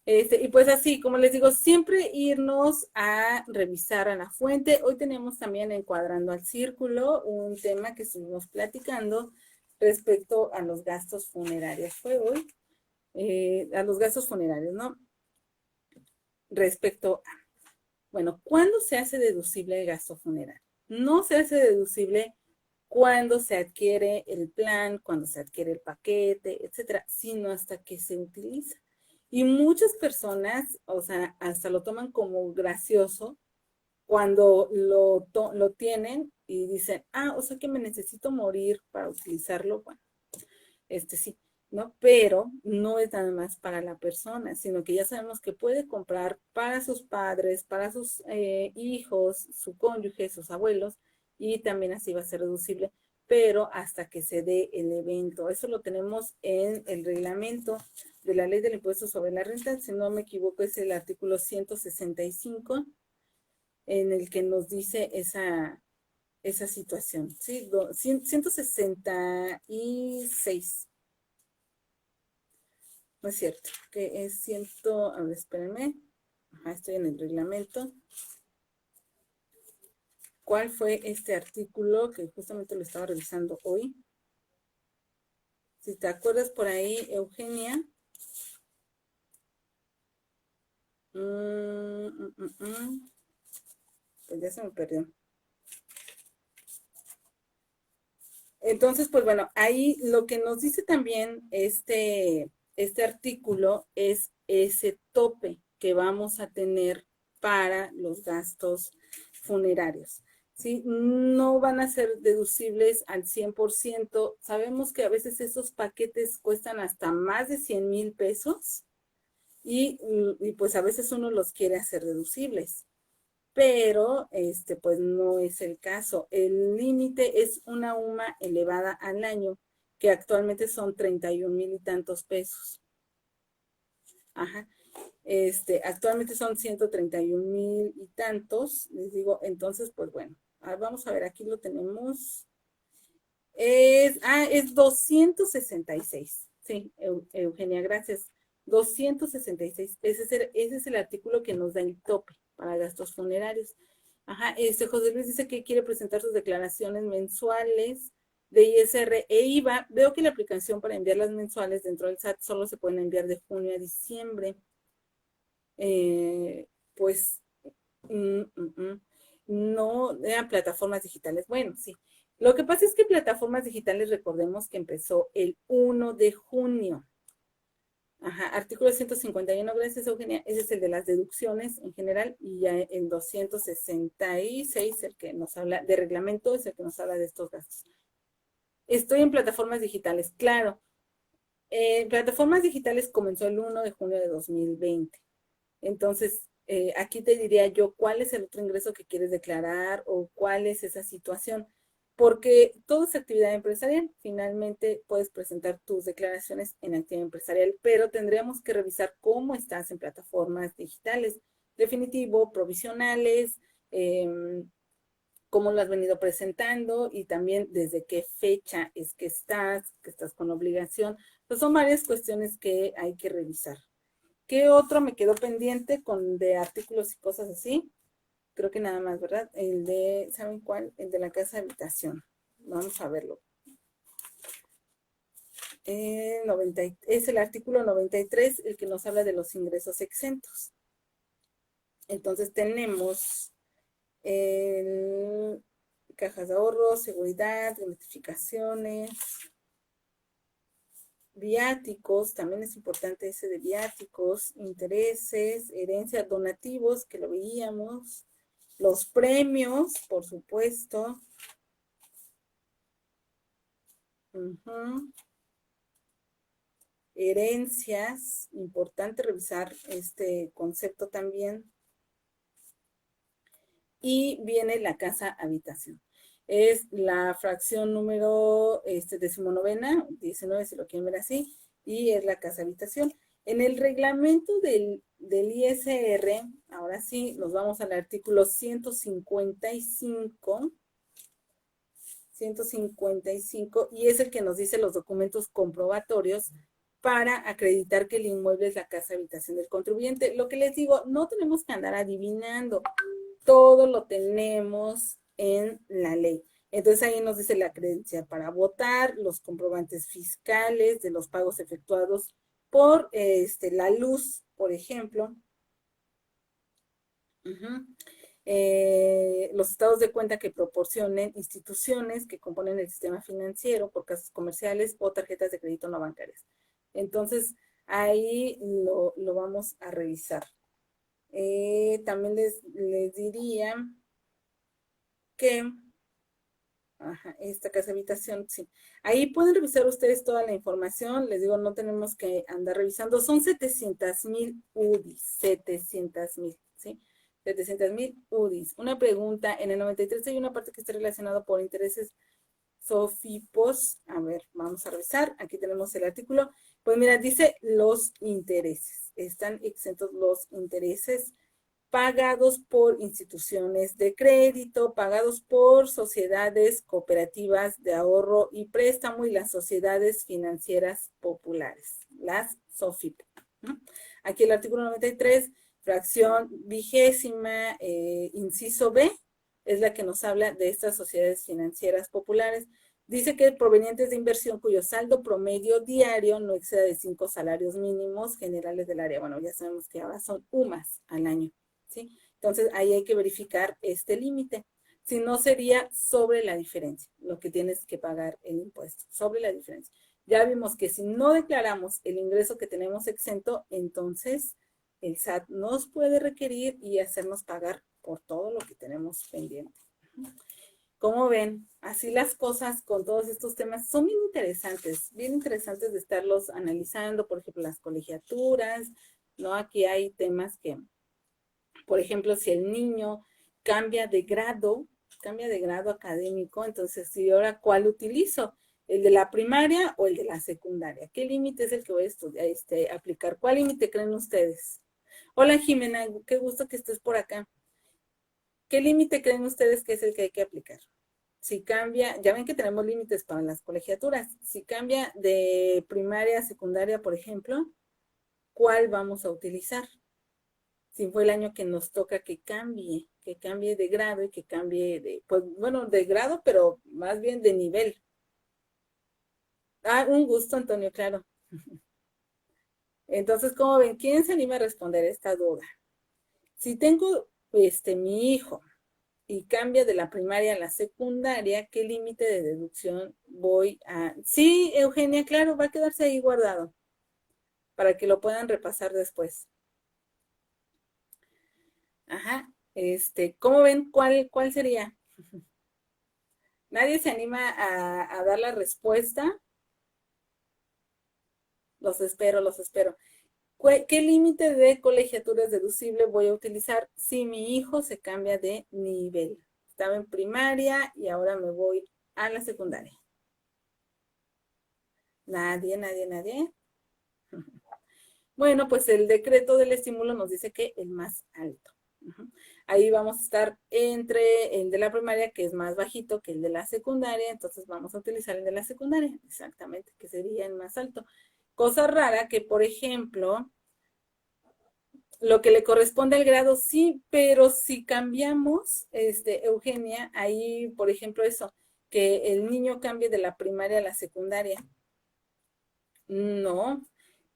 Y pues así, como les digo, siempre irnos a revisar a la fuente. Hoy tenemos también Encuadrando al Círculo, un tema que estuvimos platicando respecto a los gastos funerarios. Fue hoy, a los gastos funerarios, ¿no? Respecto a, bueno, ¿cuándo se hace deducible el gasto funerario? No se hace deducible cuando se adquiere el plan, cuando se adquiere el paquete, etcétera, sino hasta que se utiliza. Y muchas personas, o sea, hasta lo toman como gracioso cuando lo tienen y dicen, ah, o sea que me necesito morir para utilizarlo. Bueno, sí, ¿no? Pero no es nada más para la persona, sino que ya sabemos que puede comprar para sus padres, para sus hijos, su cónyuge, sus abuelos, y también así va a ser reducible, pero hasta que se dé el evento. Eso lo tenemos en el reglamento de la ley del impuesto sobre la renta, si no me equivoco, es el artículo 165, en el que nos dice esa situación, ¿sí? 166. No es cierto, que es ciento, a ver, espérenme, ajá, estoy en el reglamento. ¿Cuál fue este artículo que justamente lo estaba revisando hoy? Si te acuerdas por ahí, Eugenia. Pues ya se me perdió. Entonces, pues bueno, ahí lo que nos dice también este artículo es ese tope que vamos a tener para los gastos funerarios. ¿Sí? No van a ser deducibles al 100%. Sabemos que a veces esos paquetes cuestan hasta más de 100,000 pesos y pues a veces uno los quiere hacer deducibles, pero pues no es el caso. El límite es una UMA elevada al año, que actualmente son 31,000 y tantos pesos. Ajá. Actualmente son 131,000 y tantos, les digo, entonces, pues bueno, vamos a ver, aquí lo tenemos. Es 266. Sí, Eugenia, gracias. 266. Ese es el artículo que nos da el tope para gastos funerarios. Ajá, José Luis dice que quiere presentar sus declaraciones mensuales de ISR e IVA. Veo que la aplicación para enviar las mensuales dentro del SAT solo se pueden enviar de junio a diciembre. Pues Mm, mm, mm. No, eran plataformas digitales. Bueno, sí. Lo que pasa es que plataformas digitales, recordemos que empezó el 1 de junio. Ajá, artículo 151, gracias Eugenia. Ese es el de las deducciones en general y ya el 266, el que nos habla de reglamento, es el que nos habla de estos gastos. Estoy en plataformas digitales, claro. Plataformas digitales comenzó el 1 de junio de 2020. Entonces, aquí te diría yo cuál es el otro ingreso que quieres declarar o cuál es esa situación, porque toda es actividad empresarial. Finalmente puedes presentar tus declaraciones en actividad empresarial, pero tendríamos que revisar cómo estás en plataformas digitales, definitivo, provisionales, cómo lo has venido presentando y también desde qué fecha es que estás con obligación. Pues son varias cuestiones que hay que revisar. ¿Qué otro me quedó pendiente con de artículos y cosas así? Creo que nada más, ¿verdad? El de, ¿saben cuál? El de la casa de habitación. Vamos a verlo. Es el artículo 93 el que nos habla de los ingresos exentos. Entonces tenemos cajas de ahorro, seguridad, gratificaciones, viáticos, también es importante ese de viáticos, intereses, herencia, donativos, que lo veíamos, los premios, por supuesto. Herencias, importante revisar este concepto también. Y viene la casa habitación. Es la fracción número 19, si lo quieren ver así, y es la casa habitación. En el reglamento del ISR, ahora sí, nos vamos al artículo 155, y es el que nos dice los documentos comprobatorios para acreditar que el inmueble es la casa habitación del contribuyente. Lo que les digo, no tenemos que andar adivinando, todo lo tenemos en la ley. Entonces ahí nos dice la credencial para votar, los comprobantes fiscales de los pagos efectuados por la luz, por ejemplo. Los estados de cuenta que proporcionen instituciones que componen el sistema financiero por casos comerciales o tarjetas de crédito no bancarias. Entonces, ahí lo vamos a revisar. También les diría que esta casa habitación, sí. Ahí pueden revisar ustedes toda la información. Les digo, no tenemos que andar revisando. Son 700,000 UDIs, 700,000, ¿sí? 700,000 UDIs. Una pregunta, en el 93 hay una parte que está relacionada por intereses SOFIPOS. A ver, vamos a revisar. Aquí tenemos el artículo. Pues mira, dice los intereses. Están exentos los intereses pagados por instituciones de crédito, pagados por sociedades cooperativas de ahorro y préstamo y las sociedades financieras populares, las SOFIP. Aquí el artículo 93, fracción 20, inciso B, es la que nos habla de estas sociedades financieras populares. Dice que provenientes de inversión cuyo saldo promedio diario no exceda de 5 salarios mínimos generales del área. Bueno, ya sabemos que ahora son UMAS al año, ¿sí? Entonces ahí hay que verificar este límite. Si no, sería sobre la diferencia, lo que tienes que pagar el impuesto, sobre la diferencia. Ya vimos que si no declaramos el ingreso que tenemos exento, entonces el SAT nos puede requerir y hacernos pagar por todo lo que tenemos pendiente. ¿Cómo ven? Así las cosas con todos estos temas son bien interesantes de estarlos analizando, por ejemplo, las colegiaturas, ¿no? Aquí hay temas que, por ejemplo, si el niño cambia de grado académico, entonces, si ahora, ¿cuál utilizo? ¿El de la primaria o el de la secundaria? ¿Qué límite es el que voy a estudiar, aplicar? ¿Cuál límite creen ustedes? Hola, Jimena, qué gusto que estés por acá. ¿Qué límite creen ustedes que es el que hay que aplicar? Si cambia, ya ven que tenemos límites para las colegiaturas, si cambia de primaria a secundaria, por ejemplo, ¿cuál vamos a utilizar? Si fue el año que nos toca que cambie de grado y que cambie de, pues bueno, de grado, pero más bien de nivel. Ah, un gusto, Antonio, claro. Entonces, ¿cómo ven? ¿Quién se anima a responder esta duda? Si tengo mi hijo y cambia de la primaria a la secundaria, ¿qué límite de deducción voy a...? Sí, Eugenia, claro, va a quedarse ahí guardado para que lo puedan repasar después. Ajá, ¿cómo ven? ¿Cuál sería? ¿Nadie se anima a dar la respuesta? Los espero, los espero. ¿Qué límite de colegiatura es deducible voy a utilizar si mi hijo se cambia de nivel? Estaba en primaria y ahora me voy a la secundaria. Nadie, nadie, nadie. Bueno, pues el decreto del estímulo nos dice que el más alto. Ahí vamos a estar entre el de la primaria, que es más bajito que el de la secundaria, entonces vamos a utilizar el de la secundaria, exactamente, que sería el más alto. Cosa rara que, por ejemplo, lo que le corresponde al grado, sí, pero si cambiamos, Eugenia, ahí, por ejemplo, eso, que el niño cambie de la primaria a la secundaria. No,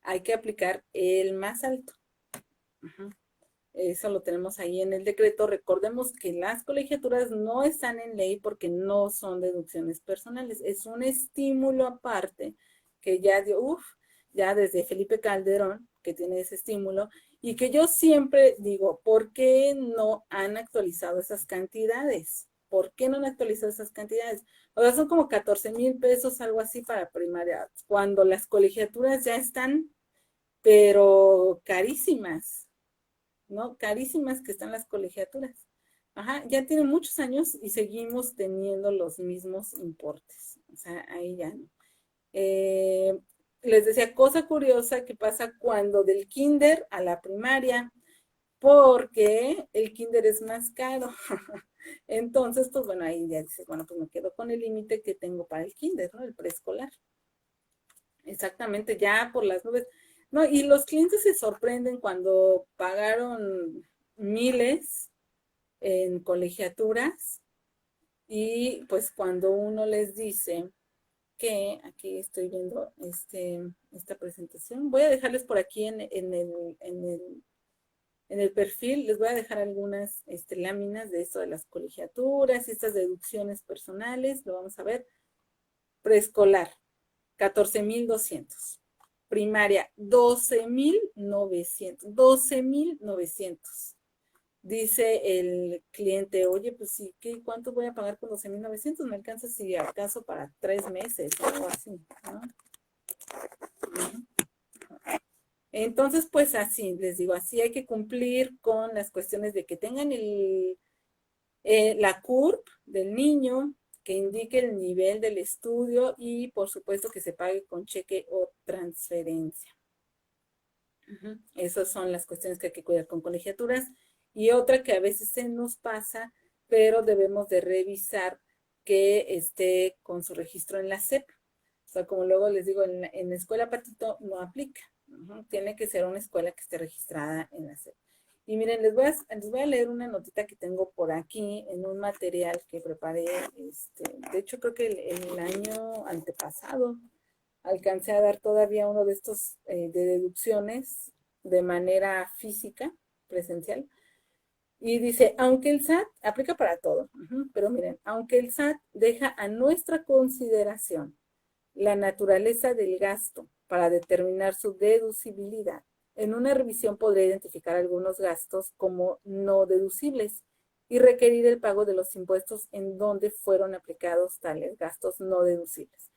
hay que aplicar el más alto. Ajá. Eso lo tenemos ahí en el decreto. Recordemos que las colegiaturas no están en ley porque no son deducciones personales. Es un estímulo aparte que ya dio, ya desde Felipe Calderón, que tiene ese estímulo, y que yo siempre digo, ¿por qué no han actualizado esas cantidades? ¿Por qué no han actualizado esas cantidades? O sea, son como 14,000 pesos, algo así para primaria, cuando las colegiaturas ya están, pero carísimas. ¿No? Carísimas que están las colegiaturas. Ajá, ya tienen muchos años y seguimos teniendo los mismos importes. O sea, ahí ya no. Eh, Les decía, cosa curiosa que pasa cuando del kinder a la primaria, porque el kinder es más caro. Entonces, pues bueno, ahí ya dices, bueno, pues me quedo con el límite que tengo para el kinder, ¿no? El preescolar. Exactamente, ya por las nubes. No, y los clientes se sorprenden cuando pagaron miles en colegiaturas y pues cuando uno les dice que, aquí estoy viendo esta presentación, voy a dejarles por aquí en el perfil, les voy a dejar algunas láminas de esto de las colegiaturas y estas deducciones personales, lo vamos a ver. Preescolar, 14,200. Primaria, 12,900. 12,900. Dice el cliente, oye, pues sí, ¿cuánto voy a pagar por 12,900? Me alcanza si acaso para 3 meses o algo así, ¿no? Entonces, pues así, les digo, así hay que cumplir con las cuestiones de que tengan la CURP del niño, que indique el nivel del estudio y por supuesto que se pague con cheque o transferencia. Esas son las cuestiones que hay que cuidar con colegiaturas. Y otra que a veces se nos pasa, pero debemos de revisar que esté con su registro en la SEP. O sea, como luego les digo, en la escuela Patito no aplica. Tiene que ser una escuela que esté registrada en la SEP. Y miren, les voy a leer una notita que tengo por aquí en un material que preparé, de hecho creo que el año antepasado alcancé a dar todavía uno de estos de deducciones de manera física, presencial. Y dice, aunque el SAT aplica para todo, pero miren, aunque el SAT deja a nuestra consideración la naturaleza del gasto para determinar su deducibilidad, en una revisión podría identificar algunos gastos como no deducibles y requerir el pago de los impuestos en donde fueron aplicados tales gastos no deducibles.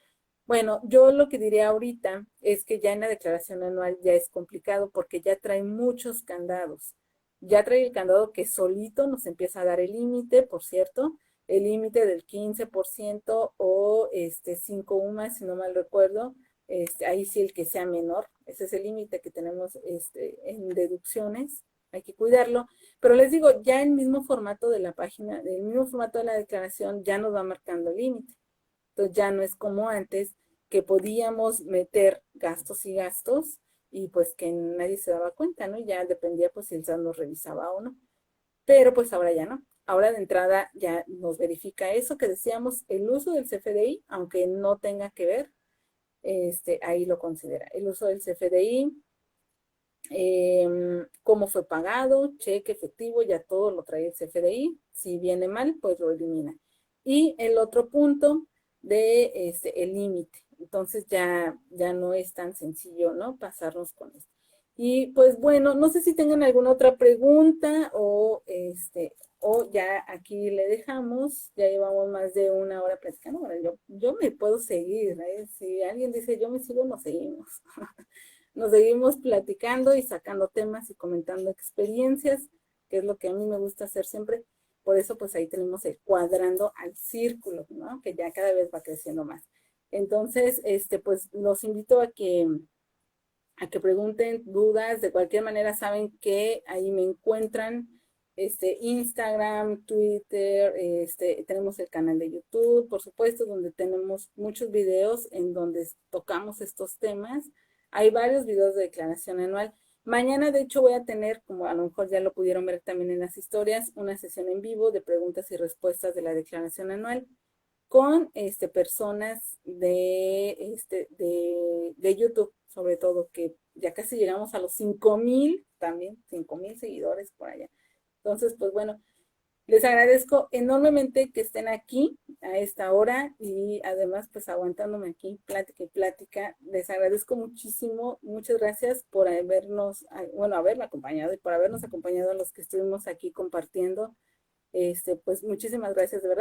Bueno, yo lo que diría ahorita es que ya en la declaración anual ya es complicado porque ya trae muchos candados. Ya trae el candado que solito nos empieza a dar el límite, por cierto, el límite del 15% o 5 UMAS, si no mal recuerdo, ahí sí el que sea menor, ese es el límite que tenemos en deducciones, hay que cuidarlo, pero les digo, ya el mismo formato de la página, el mismo formato de la declaración ya nos va marcando el límite. Entonces ya no es como antes que podíamos meter gastos y gastos y pues que nadie se daba cuenta, ¿no? Ya dependía pues si el SAT nos revisaba o no. Pero pues ahora ya no. Ahora de entrada ya nos verifica eso que decíamos, el uso del CFDI, aunque no tenga que ver, ahí lo considera. El uso del CFDI, cómo fue pagado, cheque, efectivo, ya todo lo trae el CFDI. Si viene mal, pues lo elimina. Y el otro punto de el límite. Entonces ya no es tan sencillo, ¿no? Pasarnos con esto. Y pues bueno, no sé si tengan alguna otra pregunta o ya aquí le dejamos. Ya llevamos más de 1 hora platicando. Bueno, yo me puedo seguir, ¿eh? Si alguien dice yo me sigo, nos seguimos. Nos seguimos platicando y sacando temas y comentando experiencias, que es lo que a mí me gusta hacer siempre. Por eso, pues ahí tenemos el cuadrando al círculo, ¿no? Que ya cada vez va creciendo más. Entonces, pues los invito a que pregunten dudas. De cualquier manera, saben que ahí me encuentran. Instagram, Twitter, tenemos el canal de YouTube, por supuesto, donde tenemos muchos videos en donde tocamos estos temas. Hay varios videos de declaración anual. Mañana, de hecho, voy a tener, como a lo mejor ya lo pudieron ver también en las historias, una sesión en vivo de preguntas y respuestas de la declaración anual. con personas de YouTube, sobre todo, que ya casi llegamos a los 5,000, también 5,000 seguidores por allá. Entonces, pues bueno, les agradezco enormemente que estén aquí a esta hora y además pues aguantándome aquí, plática y plática. Les agradezco muchísimo, muchas gracias por habernos, bueno, haberme acompañado y por habernos acompañado a los que estuvimos aquí compartiendo. Pues muchísimas gracias, de verdad.